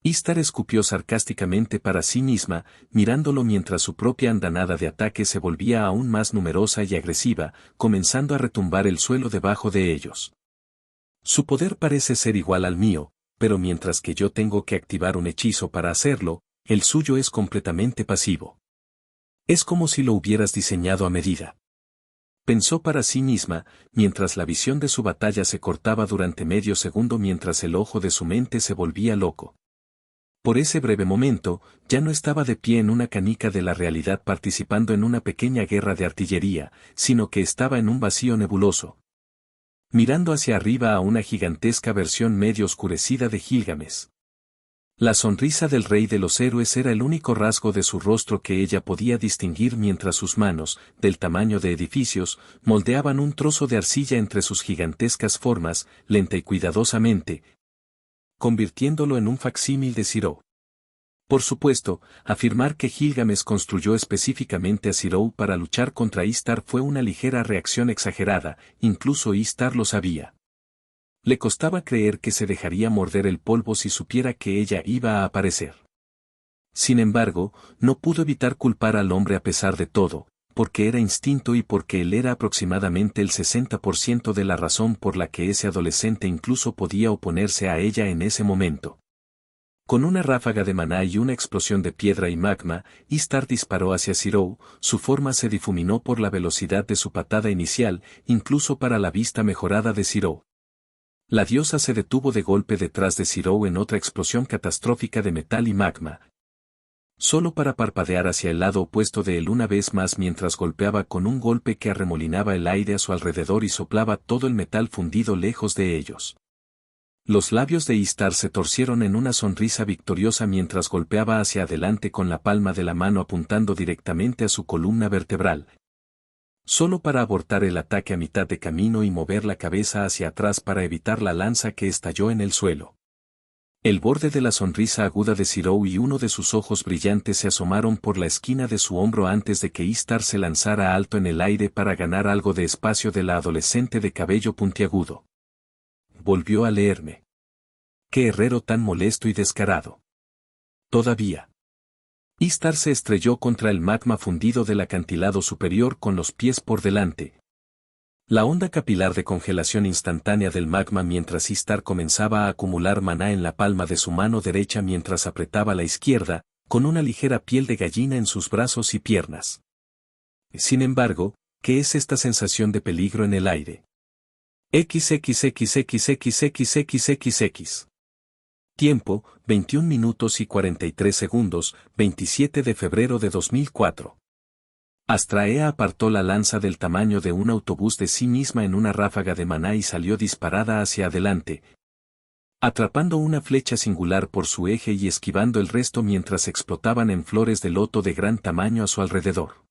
Istar escupió sarcásticamente para sí misma, mirándolo mientras su propia andanada de ataque se volvía aún más numerosa y agresiva, comenzando a retumbar el suelo debajo de ellos. Su poder parece ser igual al mío, pero mientras que yo tengo que activar un hechizo para hacerlo, el suyo es completamente pasivo. Es como si lo hubieras diseñado a medida. Pensó para sí misma, mientras la visión de su batalla se cortaba durante medio segundo mientras el ojo de su mente se volvía loco. Por ese breve momento, ya no estaba de pie en una canica de la realidad participando en una pequeña guerra de artillería, sino que estaba en un vacío nebuloso, mirando hacia arriba a una gigantesca versión medio oscurecida de Gilgamesh. La sonrisa del rey de los héroes era el único rasgo de su rostro que ella podía distinguir mientras sus manos, del tamaño de edificios, moldeaban un trozo de arcilla entre sus gigantescas formas, lenta y cuidadosamente, convirtiéndolo en un facsímil de Sirou. Por supuesto, afirmar que Gilgamesh construyó específicamente a Sirou para luchar contra Istar fue una ligera reacción exagerada, incluso Istar lo sabía. Le costaba creer que se dejaría morder el polvo si supiera que ella iba a aparecer. Sin embargo, no pudo evitar culpar al hombre a pesar de todo, porque era instinto y porque él era aproximadamente el 60% de la razón por la que ese adolescente incluso podía oponerse a ella en ese momento. Con una ráfaga de maná y una explosión de piedra y magma, Istar disparó hacia Sirou, su forma se difuminó por la velocidad de su patada inicial, incluso para la vista mejorada de Sirou. La diosa se detuvo de golpe detrás de Sirou en otra explosión catastrófica de metal y magma, solo para parpadear hacia el lado opuesto de él una vez más mientras golpeaba con un golpe que arremolinaba el aire a su alrededor y soplaba todo el metal fundido lejos de ellos. Los labios de Istar se torcieron en una sonrisa victoriosa mientras golpeaba hacia adelante con la palma de la mano apuntando directamente a su columna vertebral, solo para abortar el ataque a mitad de camino y mover la cabeza hacia atrás para evitar la lanza que estalló en el suelo. El borde de la sonrisa aguda de Sirou y uno de sus ojos brillantes se asomaron por la esquina de su hombro antes de que Istar se lanzara alto en el aire para ganar algo de espacio de la adolescente de cabello puntiagudo. Volvió a leerme. ¡Qué herrero tan molesto y descarado! Todavía. Istar se estrelló contra el magma fundido del acantilado superior con los pies por delante. La onda capilar de congelación instantánea del magma mientras Istar comenzaba a acumular maná en la palma de su mano derecha mientras apretaba la izquierda, con una ligera piel de gallina en sus brazos y piernas. Sin embargo, ¿qué es esta sensación de peligro en el aire? XXXXXXXXX. Tiempo, 21 minutos y 43 segundos, 27 de febrero de 2004. Astraea apartó la lanza del tamaño de un autobús de sí misma en una ráfaga de maná y salió disparada hacia adelante, atrapando una flecha singular por su eje y esquivando el resto mientras explotaban en flores de loto de gran tamaño a su alrededor.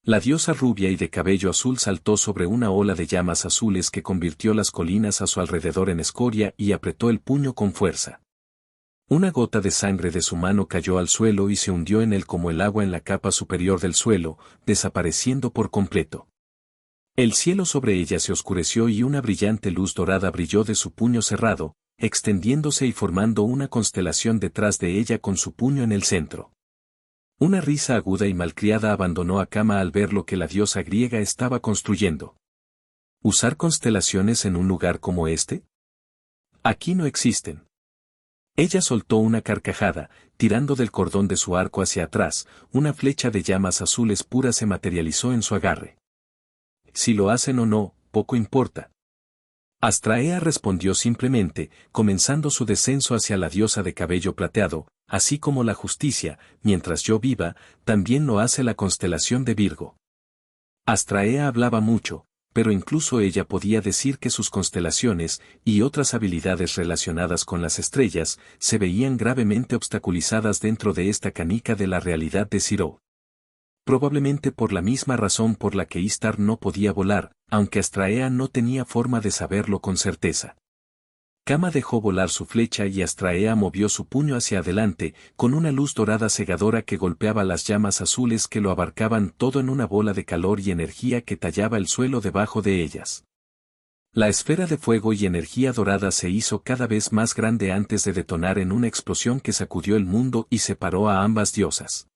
La diosa rubia y de cabello azul saltó sobre una ola de llamas azules que convirtió las colinas a su alrededor en escoria y apretó el puño con fuerza. Una gota de sangre de su mano cayó al suelo y se hundió en él como el agua en la capa superior del suelo, desapareciendo por completo. El cielo sobre ella se oscureció y una brillante luz dorada brilló de su puño cerrado, extendiéndose y formando una constelación detrás de ella con su puño en el centro. Una risa aguda y malcriada abandonó a Kama al ver lo que la diosa griega estaba construyendo. ¿Usar constelaciones en un lugar como este? Aquí no existen. Ella soltó una carcajada, tirando del cordón de su arco hacia atrás, una flecha de llamas azules puras se materializó en su agarre. Si lo hacen o no, poco importa. Astraea respondió simplemente, comenzando su descenso hacia la diosa de cabello plateado, así como la justicia, mientras yo viva, también lo hace la constelación de Virgo. Astraea hablaba mucho, pero incluso ella podía decir que sus constelaciones, y otras habilidades relacionadas con las estrellas, se veían gravemente obstaculizadas dentro de esta canica de la realidad de Sirou. Probablemente por la misma razón por la que Istar no podía volar, aunque Astraea no tenía forma de saberlo con certeza. Kama dejó volar su flecha y Astraea movió su puño hacia adelante, con una luz dorada cegadora que golpeaba las llamas azules que lo abarcaban todo en una bola de calor y energía que tallaba el suelo debajo de ellas. La esfera de fuego y energía dorada se hizo cada vez más grande antes de detonar en una explosión que sacudió el mundo y separó a ambas diosas,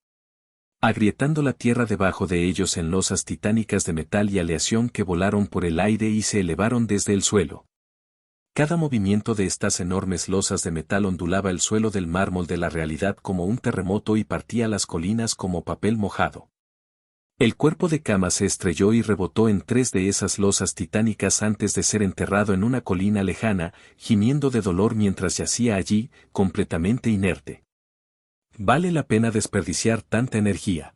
agrietando la tierra debajo de ellos en losas titánicas de metal y aleación que volaron por el aire y se elevaron desde el suelo. Cada movimiento de estas enormes losas de metal ondulaba el suelo del mármol de la realidad como un terremoto y partía las colinas como papel mojado. El cuerpo de Kama se estrelló y rebotó en 3 de esas losas titánicas antes de ser enterrado en una colina lejana, gimiendo de dolor mientras yacía allí, completamente inerte. Vale la pena desperdiciar tanta energía.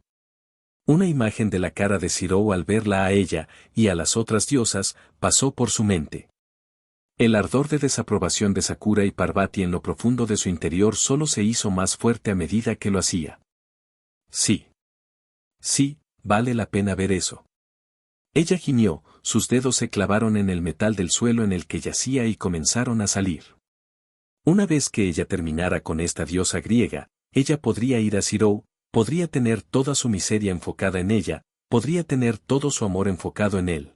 Una imagen de la cara de Shirou al verla a ella y a las otras diosas pasó por su mente. El ardor de desaprobación de Sakura y Parvati en lo profundo de su interior solo se hizo más fuerte a medida que lo hacía. Sí. Sí, vale la pena ver eso. Ella gimió, sus dedos se clavaron en el metal del suelo en el que yacía y comenzaron a salir. Una vez que ella terminara con esta diosa griega, ella podría ir a Shirou, podría tener toda su miseria enfocada en ella, podría tener todo su amor enfocado en él.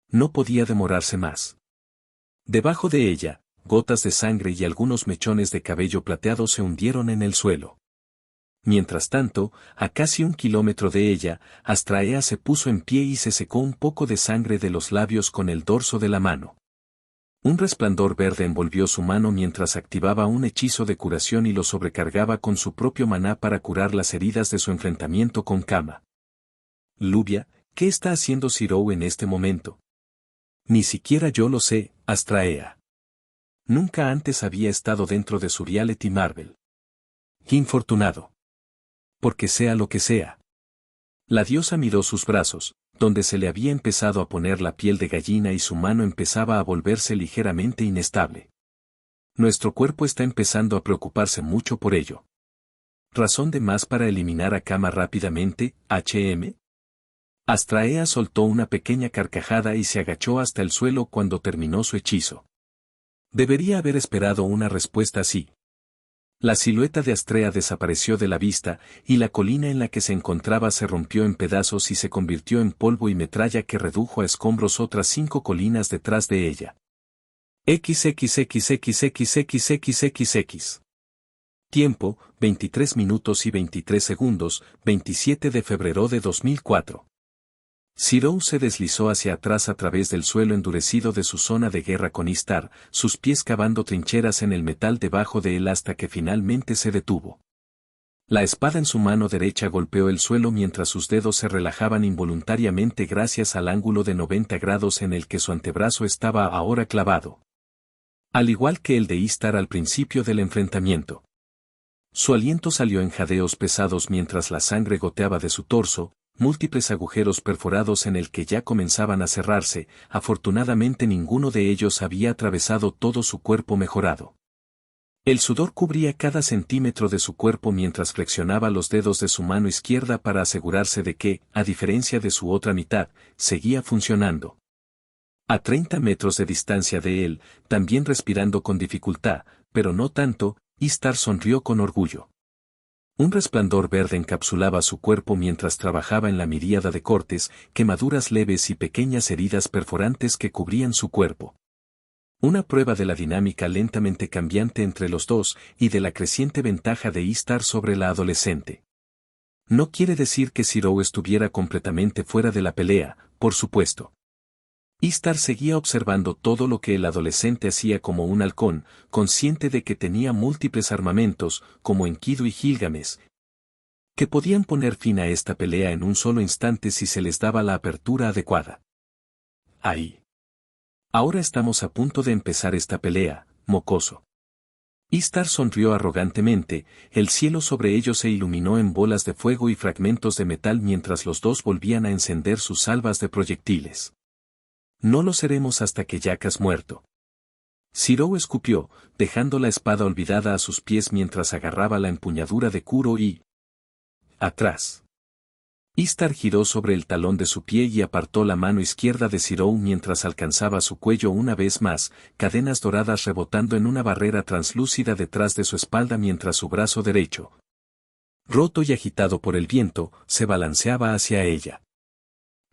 No podía demorarse más. Debajo de ella, gotas de sangre y algunos mechones de cabello plateado se hundieron en el suelo. Mientras tanto, a casi 1 kilómetro de ella, Astraea se puso en pie y se secó un poco de sangre de los labios con el dorso de la mano. Un resplandor verde envolvió su mano mientras activaba un hechizo de curación y lo sobrecargaba con su propio maná para curar las heridas de su enfrentamiento con Kama. Lluvia, ¿qué está haciendo Shirou en este momento? Ni siquiera yo lo sé, Astraea. Nunca antes había estado dentro de su reality Marvel. ¡Qué infortunado! Porque sea lo que sea. La diosa miró sus brazos, donde se le había empezado a poner la piel de gallina y su mano empezaba a volverse ligeramente inestable. Nuestro cuerpo está empezando a preocuparse mucho por ello. ¿Razón de más para eliminar a Kama rápidamente, HM? Astraea soltó una pequeña carcajada y se agachó hasta el suelo cuando terminó su hechizo. Debería haber esperado una respuesta así. La silueta de Astrea desapareció de la vista, y la colina en la que se encontraba se rompió en pedazos y se convirtió en polvo y metralla que redujo a escombros otras 5 colinas detrás de ella. XXXXXXXXX. Tiempo, 23 minutos y 23 segundos, 27 de febrero de 2004. Shirou se deslizó hacia atrás a través del suelo endurecido de su zona de guerra con Istar, sus pies cavando trincheras en el metal debajo de él hasta que finalmente se detuvo. La espada en su mano derecha golpeó el suelo mientras sus dedos se relajaban involuntariamente gracias al ángulo de 90 grados en el que su antebrazo estaba ahora clavado. Al igual que el de Istar al principio del enfrentamiento. Su aliento salió en jadeos pesados mientras la sangre goteaba de su torso, múltiples agujeros perforados en el que ya comenzaban a cerrarse, afortunadamente ninguno de ellos había atravesado todo su cuerpo mejorado. El sudor cubría cada centímetro de su cuerpo mientras flexionaba los dedos de su mano izquierda para asegurarse de que, a diferencia de su otra mitad, seguía funcionando. A 30 metros de distancia de él, también respirando con dificultad, pero no tanto, Istar sonrió con orgullo. Un resplandor verde encapsulaba su cuerpo mientras trabajaba en la miríada de cortes, quemaduras leves y pequeñas heridas perforantes que cubrían su cuerpo. Una prueba de la dinámica lentamente cambiante entre los dos y de la creciente ventaja de Istar sobre la adolescente. No quiere decir que Shirou estuviera completamente fuera de la pelea, por supuesto. Istar seguía observando todo lo que el adolescente hacía como un halcón, consciente de que tenía múltiples armamentos, como Enkidu y Gilgamesh, que podían poner fin a esta pelea en un solo instante si se les daba la apertura adecuada. Ahí. Ahora estamos a punto de empezar esta pelea, mocoso. Istar sonrió arrogantemente, el cielo sobre ellos se iluminó en bolas de fuego y fragmentos de metal mientras los dos volvían a encender sus salvas de proyectiles. No lo seremos hasta que Jack has muerto. Shirou escupió, dejando la espada olvidada a sus pies mientras agarraba la empuñadura de Kuro y... atrás. Istar giró sobre el talón de su pie y apartó la mano izquierda de Shirou mientras alcanzaba su cuello una vez más, cadenas doradas rebotando en una barrera translúcida detrás de su espalda mientras su brazo derecho, roto y agitado por el viento, se balanceaba hacia ella.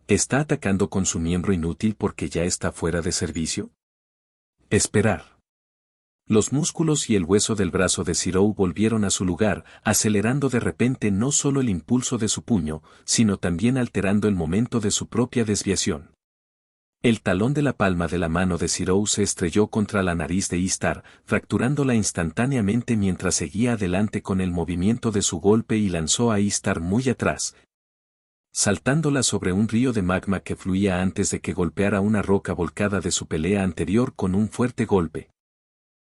¿Está atacando con su miembro inútil porque ya está fuera de servicio? Esperar. Los músculos y el hueso del brazo de Shirou volvieron a su lugar, acelerando de repente no solo el impulso de su puño, sino también alterando el momento de su propia desviación. El talón de la palma de la mano de Shirou se estrelló contra la nariz de Istar, fracturándola instantáneamente mientras seguía adelante con el movimiento de su golpe y lanzó a Istar muy atrás, saltándola sobre un río de magma que fluía antes de que golpeara una roca volcada de su pelea anterior con un fuerte golpe.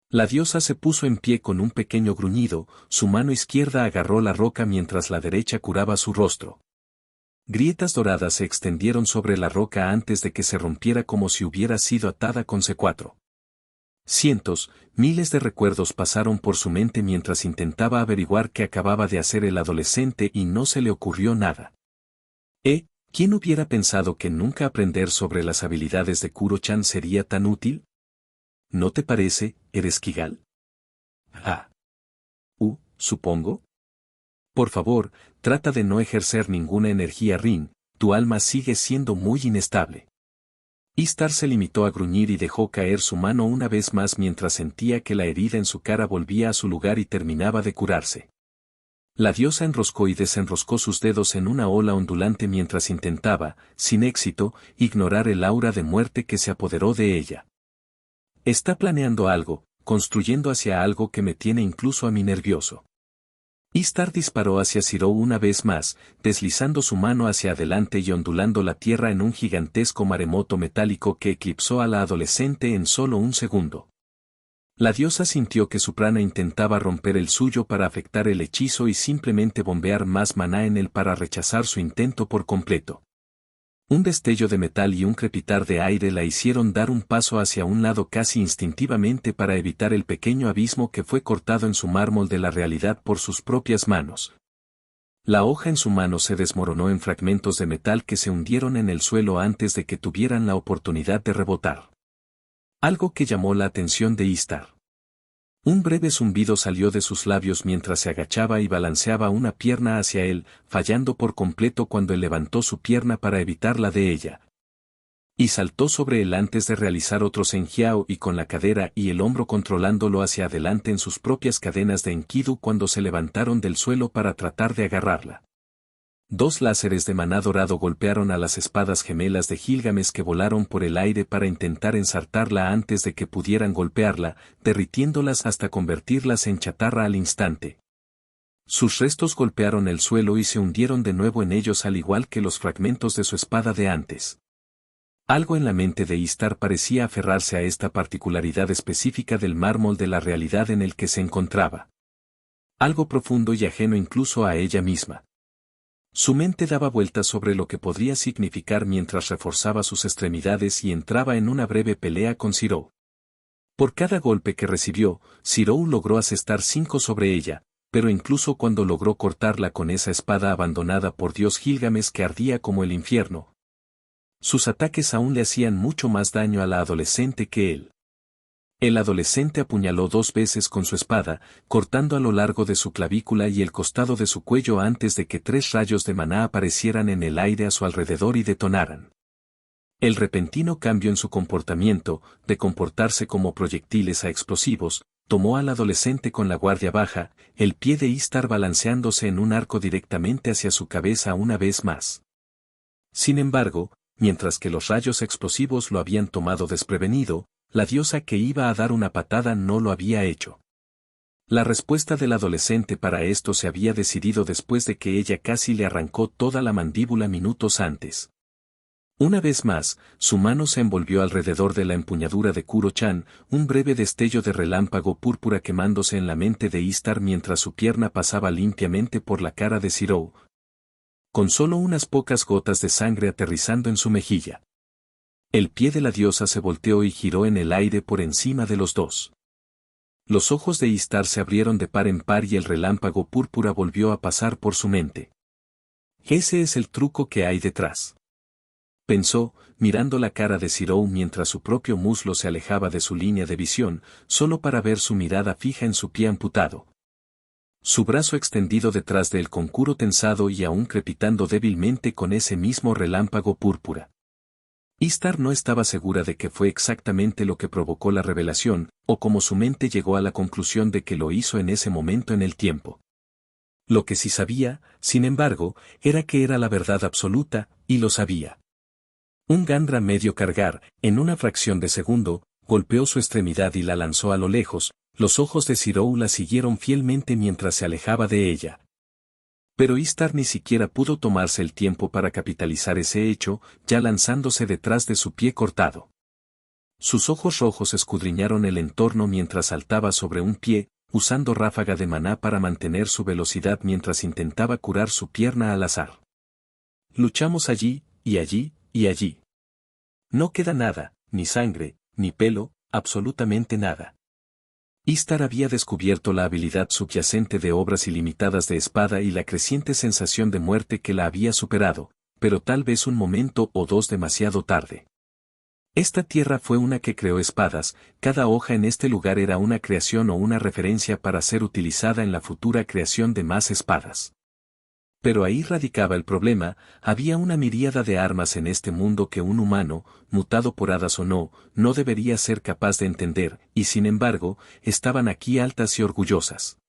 La diosa se puso en pie con un pequeño gruñido, su mano izquierda agarró la roca mientras la derecha curaba su rostro. Grietas doradas se extendieron sobre la roca antes de que se rompiera como si hubiera sido atada con C4. Cientos, miles de recuerdos pasaron por su mente mientras intentaba averiguar qué acababa de hacer el adolescente y no se le ocurrió nada. ¿Quién hubiera pensado que nunca aprender sobre las habilidades de Kuro-chan sería tan útil? ¿No te parece, Ereshkigal? Supongo. Por favor, trata de no ejercer ninguna energía Rin, tu alma sigue siendo muy inestable. Istar se limitó a gruñir y dejó caer su mano una vez más mientras sentía que la herida en su cara volvía a su lugar y terminaba de curarse. La diosa enroscó y desenroscó sus dedos en una ola ondulante mientras intentaba, sin éxito, ignorar el aura de muerte que se apoderó de ella. Está planeando algo, construyendo hacia algo que me tiene incluso a mí nervioso. Istar disparó hacia Zirou una vez más, deslizando su mano hacia adelante y ondulando la tierra en un gigantesco maremoto metálico que eclipsó a la adolescente en solo un segundo. La diosa sintió que su prana intentaba romper el suyo para afectar el hechizo y simplemente bombear más maná en él para rechazar su intento por completo. Un destello de metal y un crepitar de aire la hicieron dar un paso hacia un lado casi instintivamente para evitar el pequeño abismo que fue cortado en su mármol de la realidad por sus propias manos. La hoja en su mano se desmoronó en fragmentos de metal que se hundieron en el suelo antes de que tuvieran la oportunidad de rebotar. Algo que llamó la atención de Istar. Un breve zumbido salió de sus labios mientras se agachaba y balanceaba una pierna hacia él, fallando por completo cuando él levantó su pierna para evitar la de ella. Y saltó sobre él antes de realizar otro senjiao y con la cadera y el hombro controlándolo hacia adelante en sus propias cadenas de enkidu cuando se levantaron del suelo para tratar de agarrarla. Dos láseres de maná dorado golpearon a las espadas gemelas de Gilgamesh que volaron por el aire para intentar ensartarla antes de que pudieran golpearla, derritiéndolas hasta convertirlas en chatarra al instante. Sus restos golpearon el suelo y se hundieron de nuevo en ellos al igual que los fragmentos de su espada de antes. Algo en la mente de Istar parecía aferrarse a esta particularidad específica del mármol de la realidad en el que se encontraba. Algo profundo y ajeno incluso a ella misma. Su mente daba vueltas sobre lo que podría significar mientras reforzaba sus extremidades y entraba en una breve pelea con Zirou. Por cada golpe que recibió, Zirou logró asestar 5 sobre ella, pero incluso cuando logró cortarla con esa espada abandonada por Dios Gilgamesh que ardía como el infierno, sus ataques aún le hacían mucho más daño a la adolescente que él. El adolescente apuñaló 2 veces con su espada, cortando a lo largo de su clavícula y el costado de su cuello antes de que 3 rayos de maná aparecieran en el aire a su alrededor y detonaran. El repentino cambio en su comportamiento, de comportarse como proyectiles a explosivos, tomó al adolescente con la guardia baja, el pie de Istar balanceándose en un arco directamente hacia su cabeza una vez más. Sin embargo, mientras que los rayos explosivos lo habían tomado desprevenido, la diosa que iba a dar una patada no lo había hecho. La respuesta del adolescente para esto se había decidido después de que ella casi le arrancó toda la mandíbula minutos antes. Una vez más, su mano se envolvió alrededor de la empuñadura de Kuro-chan, un breve destello de relámpago púrpura quemándose en la mente de Istar mientras su pierna pasaba limpiamente por la cara de Zirou, con solo unas pocas gotas de sangre aterrizando en su mejilla. El pie de la diosa se volteó y giró en el aire por encima de los dos. Los ojos de Istar se abrieron de par en par y el relámpago púrpura volvió a pasar por su mente. Ese es el truco que hay detrás. Pensó, mirando la cara de Zirou mientras su propio muslo se alejaba de su línea de visión, solo para ver su mirada fija en su pie amputado. Su brazo extendido detrás del concuro tensado y aún crepitando débilmente con ese mismo relámpago púrpura. Istar no estaba segura de qué fue exactamente lo que provocó la revelación, o cómo su mente llegó a la conclusión de que lo hizo en ese momento en el tiempo. Lo que sí sabía, sin embargo, era que era la verdad absoluta, y lo sabía. Un Gandra medio cargar, en una fracción de segundo, golpeó su extremidad y la lanzó a lo lejos, los ojos de Zirou la siguieron fielmente mientras se alejaba de ella. Pero Istar ni siquiera pudo tomarse el tiempo para capitalizar ese hecho, ya lanzándose detrás de su pie cortado. Sus ojos rojos escudriñaron el entorno mientras saltaba sobre un pie, usando ráfaga de maná para mantener su velocidad mientras intentaba curar su pierna al azar. Luchamos allí, y allí, y allí. No queda nada, ni sangre, ni pelo, absolutamente nada. Istar había descubierto la habilidad subyacente de obras ilimitadas de espada y la creciente sensación de muerte que la había superado, pero tal vez un momento o dos demasiado tarde. Esta tierra fue una que creó espadas, cada hoja en este lugar era una creación o una referencia para ser utilizada en la futura creación de más espadas. Pero ahí radicaba el problema, había una miríada de armas en este mundo que un humano, mutado por hadas o no, no debería ser capaz de entender, y sin embargo, estaban aquí altas y orgullosas.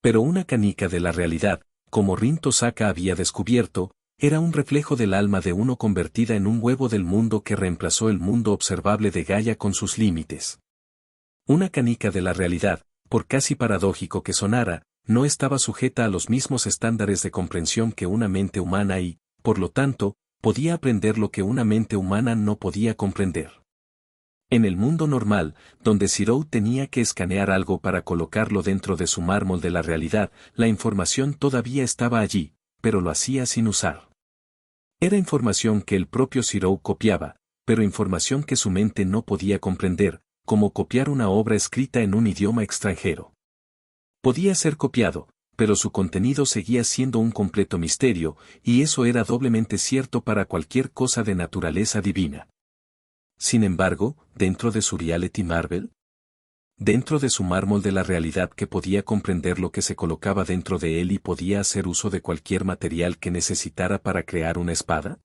Pero una canica de la realidad, como Rin Tosaka había descubierto, era un reflejo del alma de uno convertida en un huevo del mundo que reemplazó el mundo observable de Gaia con sus límites. Una canica de la realidad, por casi paradójico que sonara, no estaba sujeta a los mismos estándares de comprensión que una mente humana y, por lo tanto, podía aprender lo que una mente humana no podía comprender. En el mundo normal, donde Zero tenía que escanear algo para colocarlo dentro de su mármol de la realidad, la información todavía estaba allí, pero lo hacía sin usar. Era información que el propio Zero copiaba, pero información que su mente no podía comprender, como copiar una obra escrita en un idioma extranjero. Podía ser copiado, pero su contenido seguía siendo un completo misterio, y eso era doblemente cierto para cualquier cosa de naturaleza divina. Sin embargo, dentro de su reality Marvel, dentro de su mármol de la realidad que podía comprender lo que se colocaba dentro de él y podía hacer uso de cualquier material que necesitara para crear una espada,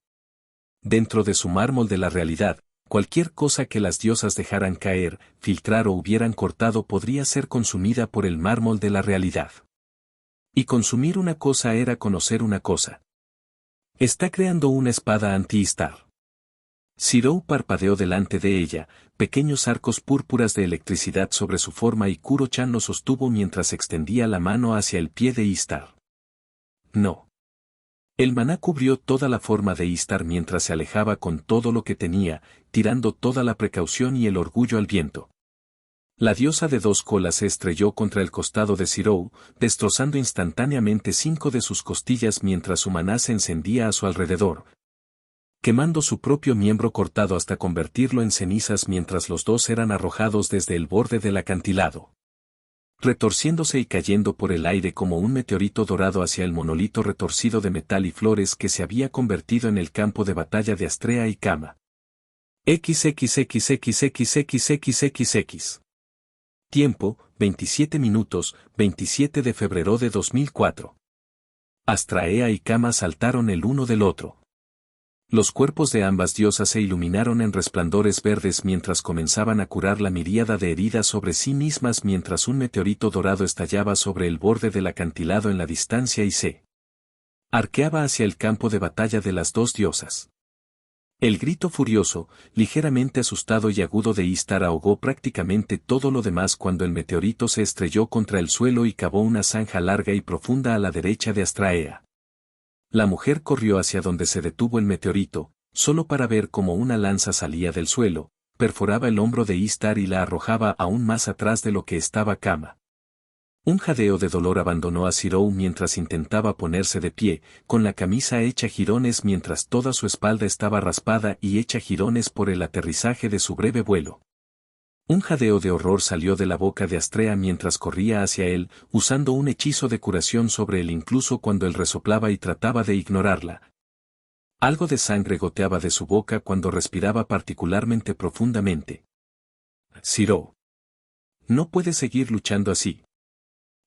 dentro de su mármol de la realidad, cualquier cosa que las diosas dejaran caer, filtrar o hubieran cortado podría ser consumida por el mármol de la realidad. Y consumir una cosa era conocer una cosa. Está creando una espada anti-Istar. Zero parpadeó delante de ella, pequeños arcos púrpuras de electricidad sobre su forma y Kuro-chan lo sostuvo mientras extendía la mano hacia el pie de Istar. No. El maná cubrió toda la forma de Istar mientras se alejaba con todo lo que tenía, tirando toda la precaución y el orgullo al viento. La diosa de dos colas se estrelló contra el costado de Zero, destrozando instantáneamente 5 de sus costillas mientras su maná se encendía a su alrededor, quemando su propio miembro cortado hasta convertirlo en cenizas mientras los dos eran arrojados desde el borde del acantilado, retorciéndose y cayendo por el aire como un meteorito dorado hacia el monolito retorcido de metal y flores que se había convertido en el campo de batalla de Astrea y Kama. XXXXXXXXX. Tiempo, 27 minutos, 27 de febrero de 2004. Astraea y Kama saltaron el uno del otro. Los cuerpos de ambas diosas se iluminaron en resplandores verdes mientras comenzaban a curar la miríada de heridas sobre sí mismas mientras un meteorito dorado estallaba sobre el borde del acantilado en la distancia y se arqueaba hacia el campo de batalla de las dos diosas. El grito furioso, ligeramente asustado y agudo de Istar ahogó prácticamente todo lo demás cuando el meteorito se estrelló contra el suelo y cavó una zanja larga y profunda a la derecha de Astraea. La mujer corrió hacia donde se detuvo el meteorito, solo para ver cómo una lanza salía del suelo, perforaba el hombro de Istar y la arrojaba aún más atrás de lo que estaba Kama. Un jadeo de dolor abandonó a Zero mientras intentaba ponerse de pie, con la camisa hecha jirones mientras toda su espalda estaba raspada y hecha jirones por el aterrizaje de su breve vuelo. Un jadeo de horror salió de la boca de Astrea mientras corría hacia él, usando un hechizo de curación sobre él incluso cuando él resoplaba y trataba de ignorarla. Algo de sangre goteaba de su boca cuando respiraba particularmente profundamente. Zero. No puede seguir luchando así.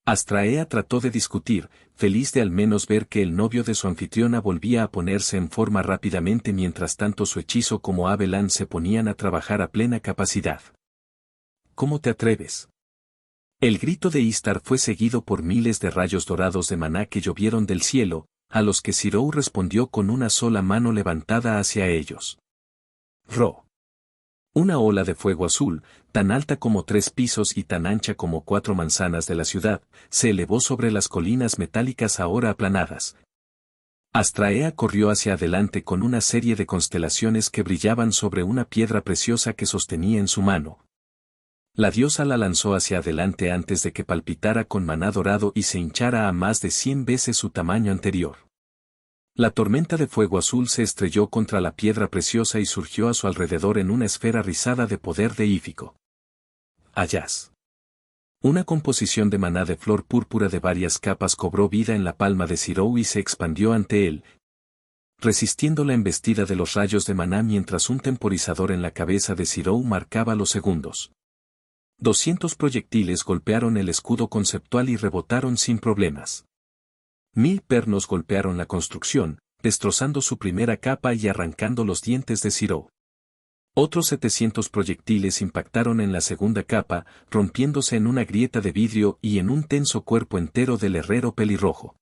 Astraea trató de discutir, feliz de al menos ver que el novio de su anfitriona volvía a ponerse en forma rápidamente mientras tanto su hechizo como Abelan se ponían a trabajar a plena capacidad. ¿Cómo te atreves? El grito de Istar fue seguido por miles de rayos dorados de maná que llovieron del cielo, a los que Zero respondió con una sola mano levantada hacia ellos. Ro. Una ola de fuego azul, tan alta como 3 pisos y tan ancha como 4 manzanas de la ciudad, se elevó sobre las colinas metálicas ahora aplanadas. Astraea corrió hacia adelante con una serie de constelaciones que brillaban sobre una piedra preciosa que sostenía en su mano. La diosa la lanzó hacia adelante antes de que palpitara con maná dorado y se hinchara a más de 100 veces su tamaño anterior. La tormenta de fuego azul se estrelló contra la piedra preciosa y surgió a su alrededor en una esfera rizada de poder deífico. Ayaz. Una composición de maná de flor púrpura de varias capas cobró vida en la palma de Sirou y se expandió ante él, resistiendo la embestida de los rayos de maná mientras un temporizador en la cabeza de Sirou marcaba los segundos. 200 proyectiles golpearon el escudo conceptual y rebotaron sin problemas. 1000 pernos golpearon la construcción, destrozando su primera capa y arrancando los dientes de Sirou. Otros 700 proyectiles impactaron en la segunda capa, rompiéndose en una grieta de vidrio y en un tenso cuerpo entero del herrero pelirrojo.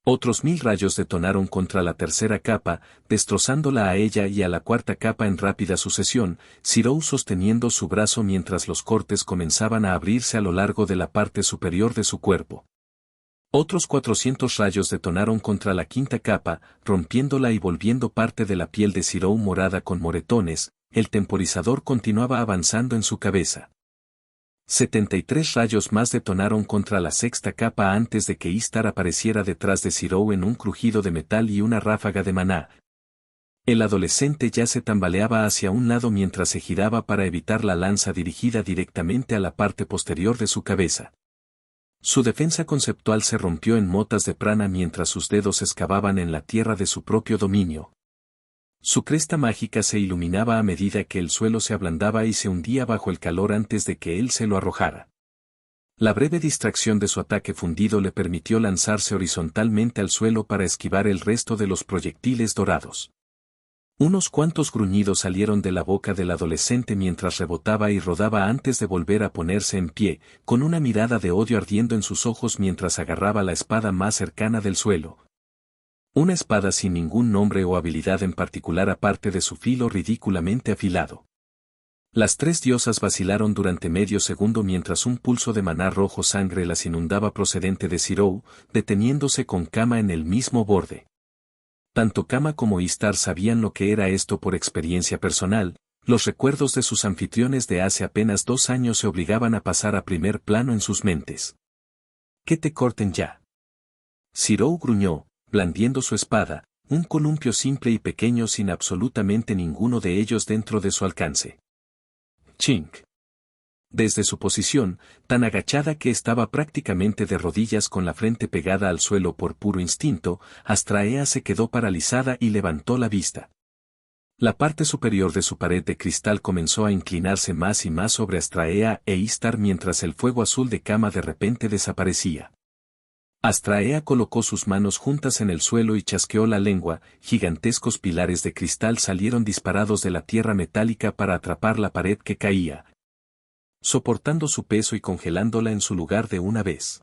Otros 1000 rayos detonaron contra la tercera capa, destrozándola a ella y a la cuarta capa en rápida sucesión, Sirou sosteniendo su brazo mientras los cortes comenzaban a abrirse a lo largo de la parte superior de su cuerpo. Otros 400 rayos detonaron contra la quinta capa, rompiéndola y volviendo parte de la piel de Sirou morada con moretones. El temporizador continuaba avanzando en su cabeza. 73 rayos más detonaron contra la sexta capa antes de que Istar apareciera detrás de Sirou en un crujido de metal y una ráfaga de maná. El adolescente ya se tambaleaba hacia un lado mientras se giraba para evitar la lanza dirigida directamente a la parte posterior de su cabeza. Su defensa conceptual se rompió en motas de prana mientras sus dedos excavaban en la tierra de su propio dominio. Su cresta mágica se iluminaba a medida que el suelo se ablandaba y se hundía bajo el calor antes de que él se lo arrojara. La breve distracción de su ataque fundido le permitió lanzarse horizontalmente al suelo para esquivar el resto de los proyectiles dorados. Unos cuantos gruñidos salieron de la boca del adolescente mientras rebotaba y rodaba antes de volver a ponerse en pie, con una mirada de odio ardiendo en sus ojos mientras agarraba la espada más cercana del suelo. Una espada sin ningún nombre o habilidad en particular aparte de su filo ridículamente afilado. Las 3 diosas vacilaron durante medio segundo mientras un pulso de maná rojo sangre las inundaba procedente de Sirou, deteniéndose con Kama en el mismo borde. Tanto Kama como Istar sabían lo que era esto por experiencia personal, los recuerdos de sus anfitriones de hace apenas 2 años se obligaban a pasar a primer plano en sus mentes. «¡Que te corten ya!». Sirou gruñó, blandiendo su espada, un columpio simple y pequeño sin absolutamente ninguno de ellos dentro de su alcance. Chink. Desde su posición, tan agachada que estaba prácticamente de rodillas con la frente pegada al suelo por puro instinto, Astraea se quedó paralizada y levantó la vista. La parte superior de su pared de cristal comenzó a inclinarse más y más sobre Astraea e Istar mientras el fuego azul de Kama de repente desaparecía. Astraea colocó sus manos juntas en el suelo y chasqueó la lengua, gigantescos pilares de cristal salieron disparados de la tierra metálica para atrapar la pared que caía, soportando su peso y congelándola en su lugar de una vez.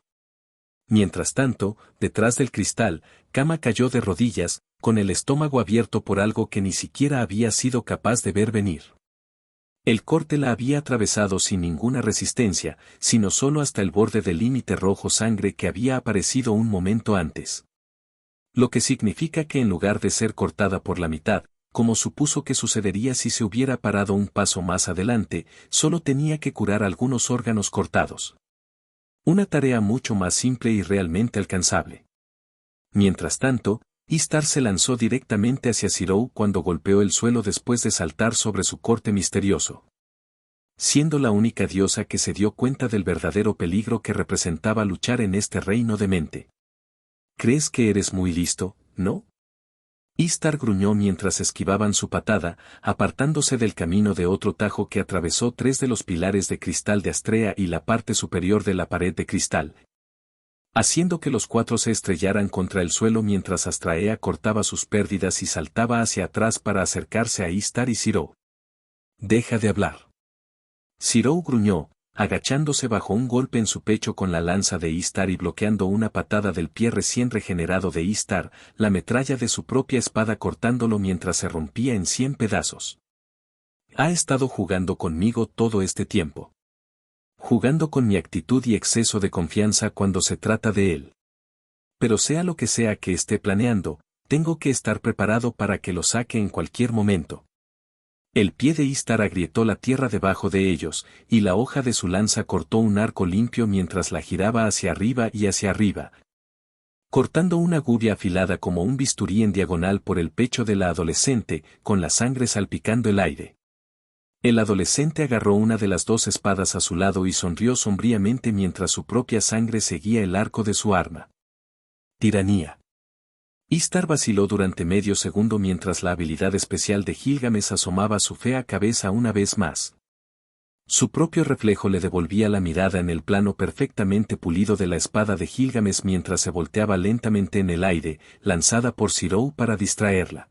Mientras tanto, detrás del cristal, Kama cayó de rodillas, con el estómago abierto por algo que ni siquiera había sido capaz de ver venir. El corte la había atravesado sin ninguna resistencia, sino solo hasta el borde del límite rojo sangre que había aparecido un momento antes. Lo que significa que en lugar de ser cortada por la mitad, como supuso que sucedería si se hubiera parado un paso más adelante, solo tenía que curar algunos órganos cortados. Una tarea mucho más simple y realmente alcanzable. Mientras tanto, Istar se lanzó directamente hacia Sirou cuando golpeó el suelo después de saltar sobre su corte misterioso. Siendo la única diosa que se dio cuenta del verdadero peligro que representaba luchar en este reino de mente. ¿Crees que eres muy listo, no? Istar gruñó mientras esquivaban su patada, apartándose del camino de otro tajo que atravesó 3 de los pilares de cristal de Astrea y la parte superior de la pared de cristal, haciendo que los 4 se estrellaran contra el suelo mientras Astraea cortaba sus pérdidas y saltaba hacia atrás para acercarse a Istar y Sirou. «Deja de hablar». Sirou gruñó, agachándose bajo un golpe en su pecho con la lanza de Istar y bloqueando una patada del pie recién regenerado de Istar, la metralla de su propia espada cortándolo mientras se rompía en 100 pedazos. Ha estado jugando conmigo todo este tiempo. Jugando con mi actitud y exceso de confianza cuando se trata de él. Pero sea lo que sea que esté planeando, tengo que estar preparado para que lo saque en cualquier momento. El pie de Istar agrietó la tierra debajo de ellos, y la hoja de su lanza cortó un arco limpio mientras la giraba hacia arriba y hacia arriba, cortando una gubia afilada como un bisturí en diagonal por el pecho de la adolescente, con la sangre salpicando el aire. El adolescente agarró una de las dos espadas a su lado y sonrió sombríamente mientras su propia sangre seguía el arco de su arma. Tiranía. Istar vaciló durante medio segundo mientras la habilidad especial de Gilgamesh asomaba su fea cabeza una vez más. Su propio reflejo le devolvía la mirada en el plano perfectamente pulido de la espada de Gilgamesh mientras se volteaba lentamente en el aire, lanzada por Zirou para distraerla.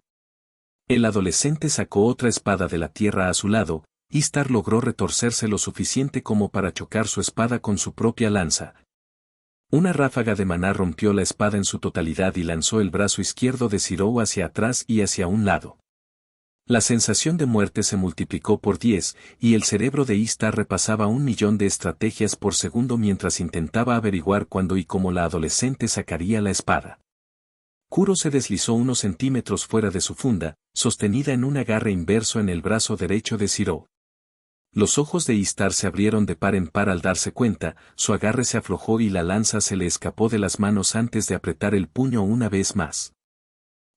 El adolescente sacó otra espada de la tierra a su lado, Istar logró retorcerse lo suficiente como para chocar su espada con su propia lanza. Una ráfaga de maná rompió la espada en su totalidad y lanzó el brazo izquierdo de Zirou hacia atrás y hacia un lado. La sensación de muerte se multiplicó por 10, y el cerebro de Istar repasaba 1.000.000 de estrategias por segundo mientras intentaba averiguar cuándo y cómo la adolescente sacaría la espada. Kuro se deslizó unos centímetros fuera de su funda, sostenida en un agarre inverso en el brazo derecho de Zirou. Los ojos de Istar se abrieron de par en par al darse cuenta, su agarre se aflojó y la lanza se le escapó de las manos antes de apretar el puño una vez más.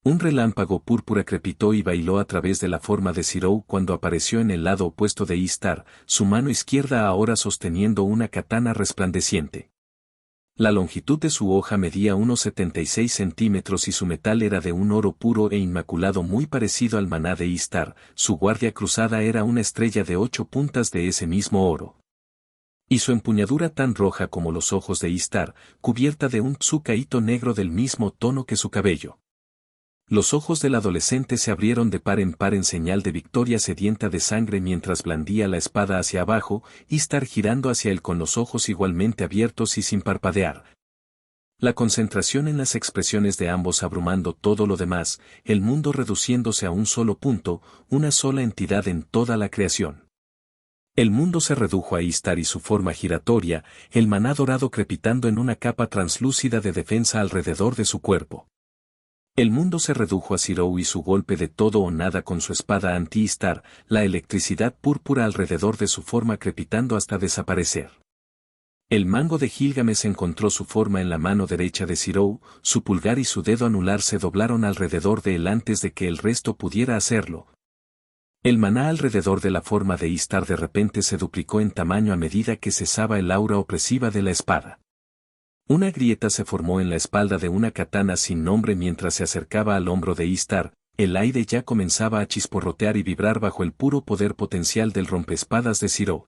Un relámpago púrpura crepitó y bailó a través de la forma de Zirou cuando apareció en el lado opuesto de Istar, su mano izquierda ahora sosteniendo una katana resplandeciente. La longitud de su hoja medía unos 76 centímetros y su metal era de un oro puro e inmaculado muy parecido al maná de Istar, su guardia cruzada era una estrella de 8 puntas de ese mismo oro. Y su empuñadura tan roja como los ojos de Istar, cubierta de un tsukaito negro del mismo tono que su cabello. Los ojos del adolescente se abrieron de par en señal de victoria sedienta de sangre mientras blandía la espada hacia abajo, Istar girando hacia él con los ojos igualmente abiertos y sin parpadear. La concentración en las expresiones de ambos abrumando todo lo demás, el mundo reduciéndose a un solo punto, una sola entidad en toda la creación. El mundo se redujo a Istar y su forma giratoria, el maná dorado crepitando en una capa translúcida de defensa alrededor de su cuerpo. El mundo se redujo a Zirou y su golpe de todo o nada con su espada anti-Istar, la electricidad púrpura alrededor de su forma crepitando hasta desaparecer. El mango de Gilgamesh encontró su forma en la mano derecha de Zirou, su pulgar y su dedo anular se doblaron alrededor de él antes de que el resto pudiera hacerlo. El maná alrededor de la forma de Istar de repente se duplicó en tamaño a medida que cesaba el aura opresiva de la espada. Una grieta se formó en la espalda de una katana sin nombre mientras se acercaba al hombro de Istar, el aire ya comenzaba a chisporrotear y vibrar bajo el puro poder potencial del rompeespadas de Zirou.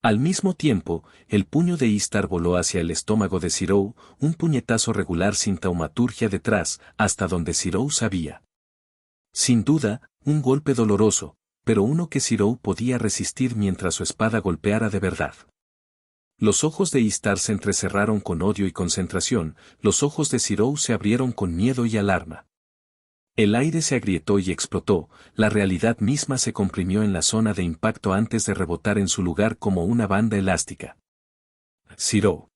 Al mismo tiempo, el puño de Istar voló hacia el estómago de Zirou, un puñetazo regular sin taumaturgia detrás, hasta donde Zirou sabía. Sin duda, un golpe doloroso, pero uno que Zirou podía resistir mientras su espada golpeara de verdad. Los ojos de Istar se entrecerraron con odio y concentración, los ojos de Zirou se abrieron con miedo y alarma. El aire se agrietó y explotó, la realidad misma se comprimió en la zona de impacto antes de rebotar en su lugar como una banda elástica. Zirou.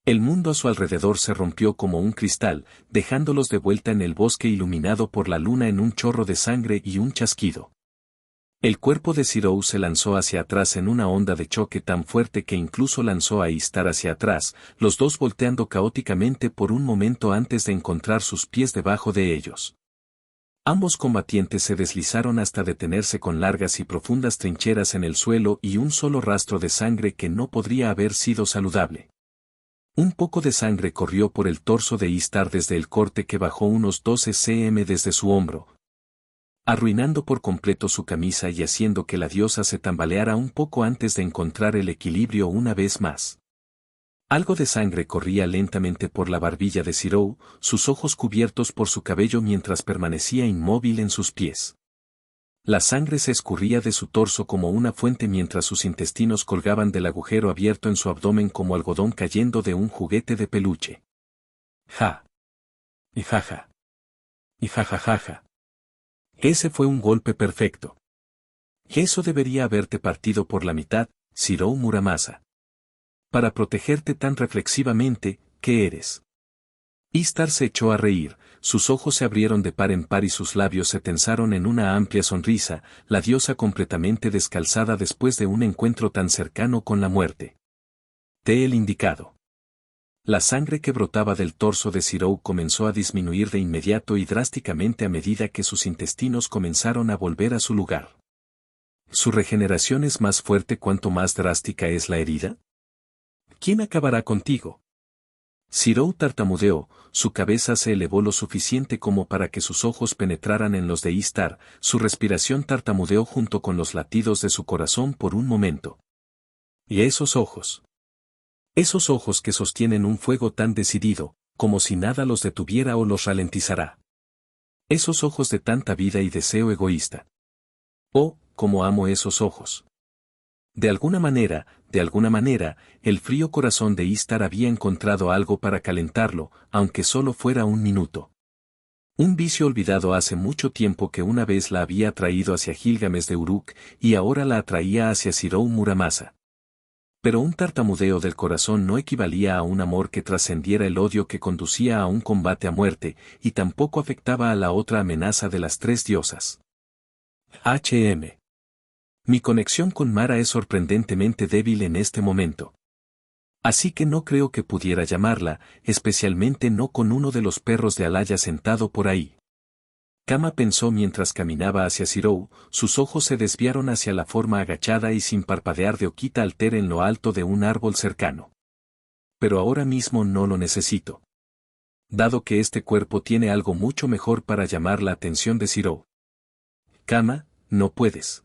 El mundo a su alrededor se rompió como un cristal, dejándolos de vuelta en el bosque iluminado por la luna en un chorro de sangre y un chasquido. El cuerpo de Zirou se lanzó hacia atrás en una onda de choque tan fuerte que incluso lanzó a Istar hacia atrás, los dos volteando caóticamente por un momento antes de encontrar sus pies debajo de ellos. Ambos combatientes se deslizaron hasta detenerse con largas y profundas trincheras en el suelo y un solo rastro de sangre que no podría haber sido saludable. Un poco de sangre corrió por el torso de Istar desde el corte que bajó unos 12 cm desde su hombro, arruinando por completo su camisa y haciendo que la diosa se tambaleara un poco antes de encontrar el equilibrio una vez más. Algo de sangre corría lentamente por la barbilla de Zirou, sus ojos cubiertos por su cabello mientras permanecía inmóvil en sus pies. La sangre se escurría de su torso como una fuente mientras sus intestinos colgaban del agujero abierto en su abdomen como algodón cayendo de un juguete de peluche. Ja. Y jaja. Y jajajaja. Ese fue un golpe perfecto. Eso debería haberte partido por la mitad, Shirou Muramasa. Para protegerte tan reflexivamente, ¿qué eres? Ishtar se echó a reír, sus ojos se abrieron de par en par y sus labios se tensaron en una amplia sonrisa, la diosa completamente descalzada después de un encuentro tan cercano con la muerte. Te el indicado. La sangre que brotaba del torso de Shirou comenzó a disminuir de inmediato y drásticamente a medida que sus intestinos comenzaron a volver a su lugar. ¿Su regeneración es más fuerte cuanto más drástica es la herida? ¿Quién acabará contigo? Shirou tartamudeó, su cabeza se elevó lo suficiente como para que sus ojos penetraran en los de Ishtar, su respiración tartamudeó junto con los latidos de su corazón por un momento. ¿Y esos ojos? Esos ojos que sostienen un fuego tan decidido, como si nada los detuviera o los ralentizará. Esos ojos de tanta vida y deseo egoísta. Oh, cómo amo esos ojos. De alguna manera, el frío corazón de Ishtar había encontrado algo para calentarlo, aunque solo fuera un minuto. Un vicio olvidado hace mucho tiempo que una vez la había atraído hacia Gilgamesh de Uruk, y ahora la atraía hacia Shirou Muramasa. Pero un tartamudeo del corazón no equivalía a un amor que trascendiera el odio que conducía a un combate a muerte, y tampoco afectaba a la otra amenaza de las tres diosas. Mi conexión con Mara es sorprendentemente débil en este momento. Así que no creo que pudiera llamarla, especialmente no con uno de los perros de Alaya sentado por ahí. Kama pensó mientras caminaba hacia Shirou, sus ojos se desviaron hacia la forma agachada y sin parpadear de Okita Alter en lo alto de un árbol cercano. Pero ahora mismo no lo necesito. Dado que este cuerpo tiene algo mucho mejor para llamar la atención de Shirou. Kama, no puedes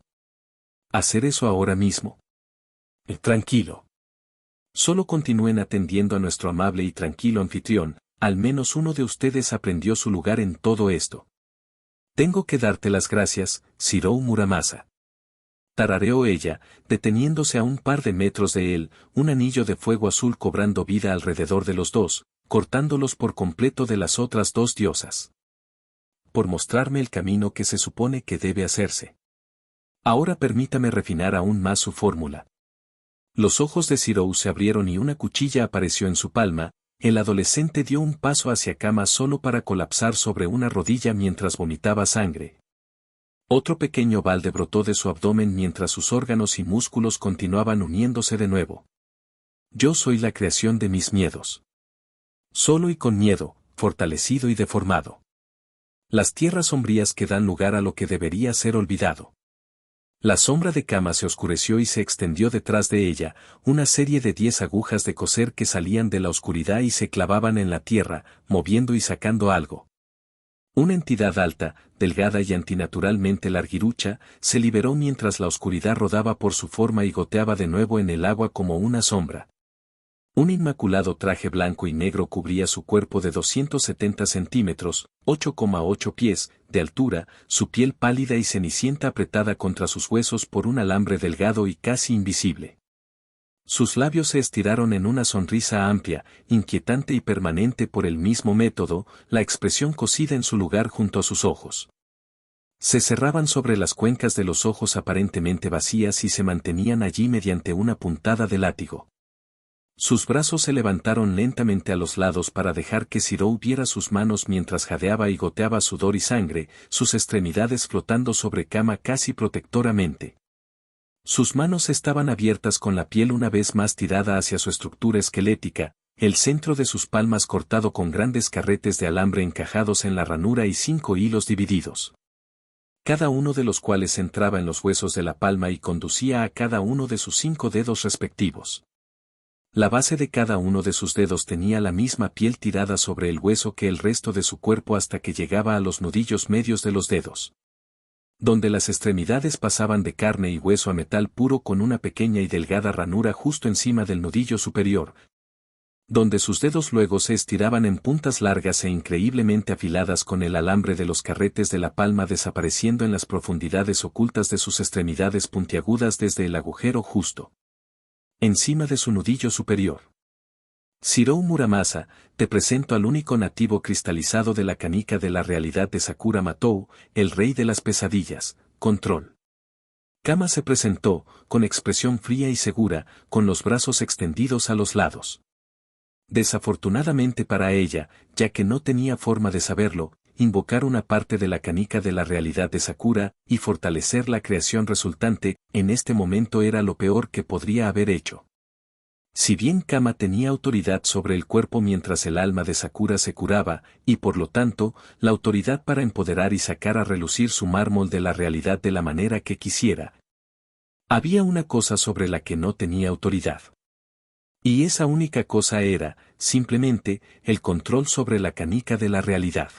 hacer eso ahora mismo. Tranquilo. Solo continúen atendiendo a nuestro amable y tranquilo anfitrión, al menos uno de ustedes aprendió su lugar en todo esto. Tengo que darte las gracias, Shirou Muramasa. Tarareó ella, deteniéndose a un par de metros de él, un anillo de fuego azul cobrando vida alrededor de los dos, cortándolos por completo de las otras dos diosas. Por mostrarme el camino que se supone que debe hacerse. Ahora permítame refinar aún más su fórmula. Los ojos de Shirou se abrieron y una cuchilla apareció en su palma, el adolescente dio un paso hacia Kama solo para colapsar sobre una rodilla mientras vomitaba sangre. Otro pequeño balde brotó de su abdomen mientras sus órganos y músculos continuaban uniéndose de nuevo. Yo soy la creación de mis miedos. Solo y con miedo, fortalecido y deformado. Las tierras sombrías que dan lugar a lo que debería ser olvidado. La sombra de Kama se oscureció y se extendió detrás de ella, una serie de 10 agujas de coser que salían de la oscuridad y se clavaban en la tierra, moviendo y sacando algo. Una entidad alta, delgada y antinaturalmente larguirucha, se liberó mientras la oscuridad rodaba por su forma y goteaba de nuevo en el agua como una sombra. Un inmaculado traje blanco y negro cubría su cuerpo de 270 centímetros, 8,8 pies, de altura, su piel pálida y cenicienta apretada contra sus huesos por un alambre delgado y casi invisible. Sus labios se estiraron en una sonrisa amplia, inquietante y permanente por el mismo método, la expresión cosida en su lugar junto a sus ojos. Se cerraban sobre las cuencas de los ojos aparentemente vacías y se mantenían allí mediante una puntada de látigo. Sus brazos se levantaron lentamente a los lados para dejar que Shirou viera sus manos mientras jadeaba y goteaba sudor y sangre, sus extremidades flotando sobre Kama casi protectoramente. Sus manos estaban abiertas con la piel una vez más tirada hacia su estructura esquelética, el centro de sus palmas cortado con grandes carretes de alambre encajados en la ranura y 5 hilos divididos. Cada uno de los cuales entraba en los huesos de la palma y conducía a cada uno de sus 5 dedos respectivos. La base de cada uno de sus dedos tenía la misma piel tirada sobre el hueso que el resto de su cuerpo hasta que llegaba a los nudillos medios de los dedos. Donde las extremidades pasaban de carne y hueso a metal puro con una pequeña y delgada ranura justo encima del nudillo superior. Donde sus dedos luego se estiraban en puntas largas e increíblemente afiladas con el alambre de los carretes de la palma desapareciendo en las profundidades ocultas de sus extremidades puntiagudas desde el agujero justo encima de su nudillo superior. Shirou Muramasa, te presento al único nativo cristalizado de la canica de la realidad de Sakura Matou, el rey de las pesadillas, control. Kama se presentó, con expresión fría y segura, con los brazos extendidos a los lados. Desafortunadamente para ella, ya que no tenía forma de saberlo, invocar una parte de la canica de la realidad de Sakura y fortalecer la creación resultante, en este momento era lo peor que podría haber hecho. Si bien Kama tenía autoridad sobre el cuerpo mientras el alma de Sakura se curaba, y por lo tanto, la autoridad para empoderar y sacar a relucir su mármol de la realidad de la manera que quisiera, había una cosa sobre la que no tenía autoridad. Y esa única cosa era, simplemente, el control sobre la canica de la realidad.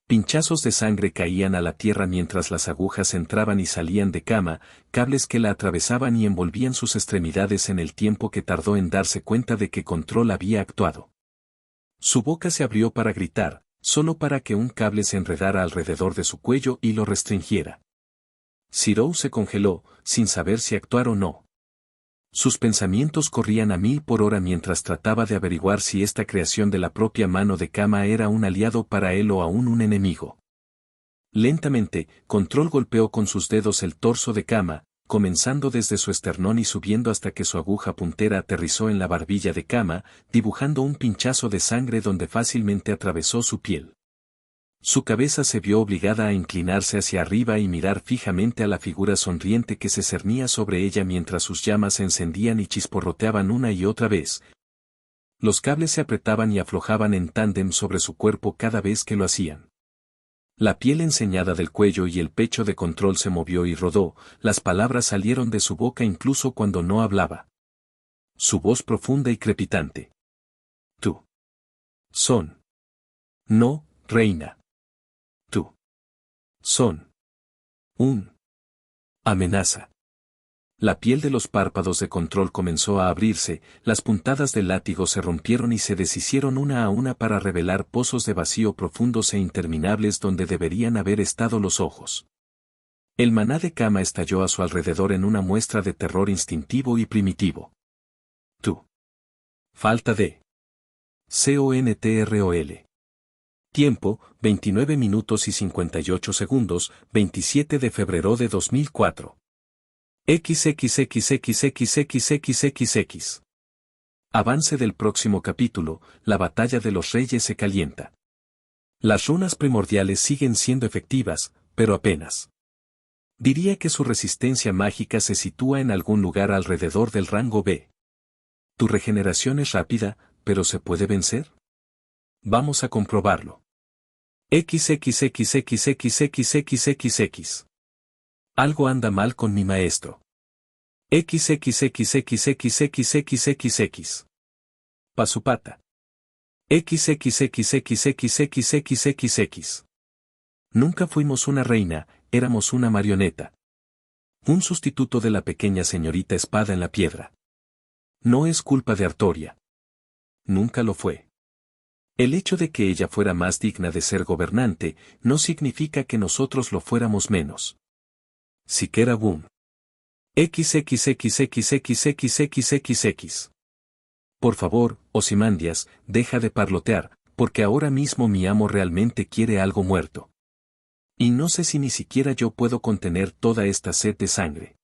Pinchazos de sangre caían a la tierra mientras las agujas entraban y salían de Kama, cables que la atravesaban y envolvían sus extremidades en el tiempo que tardó en darse cuenta de que Control había actuado. Su boca se abrió para gritar, solo para que un cable se enredara alrededor de su cuello y lo restringiera. Zero se congeló, sin saber si actuar o no. Sus pensamientos corrían a 1000 por hora mientras trataba de averiguar si esta creación de la propia mano de Kama era un aliado para él o aún un enemigo. Lentamente, Control golpeó con sus dedos el torso de Kama, comenzando desde su esternón y subiendo hasta que su aguja puntera aterrizó en la barbilla de Kama, dibujando un pinchazo de sangre donde fácilmente atravesó su piel. Su cabeza se vio obligada a inclinarse hacia arriba y mirar fijamente a la figura sonriente que se cernía sobre ella mientras sus llamas se encendían y chisporroteaban una y otra vez. Los cables se apretaban y aflojaban en tándem sobre su cuerpo cada vez que lo hacían. La piel enseñada del cuello y el pecho de Control se movió y rodó, las palabras salieron de su boca incluso cuando no hablaba. Su voz profunda y crepitante. Tú. Son. No, reina. Tú. Son. Un. Amenaza. La piel de los párpados de Control comenzó a abrirse, las puntadas del látigo se rompieron y se deshicieron una a una para revelar pozos de vacío profundos e interminables donde deberían haber estado los ojos. El maná de Kama estalló a su alrededor en una muestra de terror instintivo y primitivo. Tú. Falta de. CONTROL. Tiempo, 29 minutos y 58 segundos, 27 de febrero de 2004. XXXXXXXXX. Avance del próximo capítulo, la batalla de los reyes se calienta. Las runas primordiales siguen siendo efectivas, pero apenas. Diría que su resistencia mágica se sitúa en algún lugar alrededor del rango B. Tu regeneración es rápida, pero ¿se puede vencer? Vamos a comprobarlo. XXXXXXXXX. Algo anda mal con mi maestro. XXXXXXXXX. Pasupata. XXXXXXXX. Nunca fuimos una reina, éramos una marioneta. Un sustituto de la pequeña señorita Espada en la Piedra. No es culpa de Artoria. Nunca lo fue. El hecho de que ella fuera más digna de ser gobernante, no significa que nosotros lo fuéramos menos. Siquiera boom. XXXXXXXXX. Por favor, Ozymandias, deja de parlotear, porque ahora mismo mi amo realmente quiere algo muerto. Y no sé si ni siquiera yo puedo contener toda esta sed de sangre.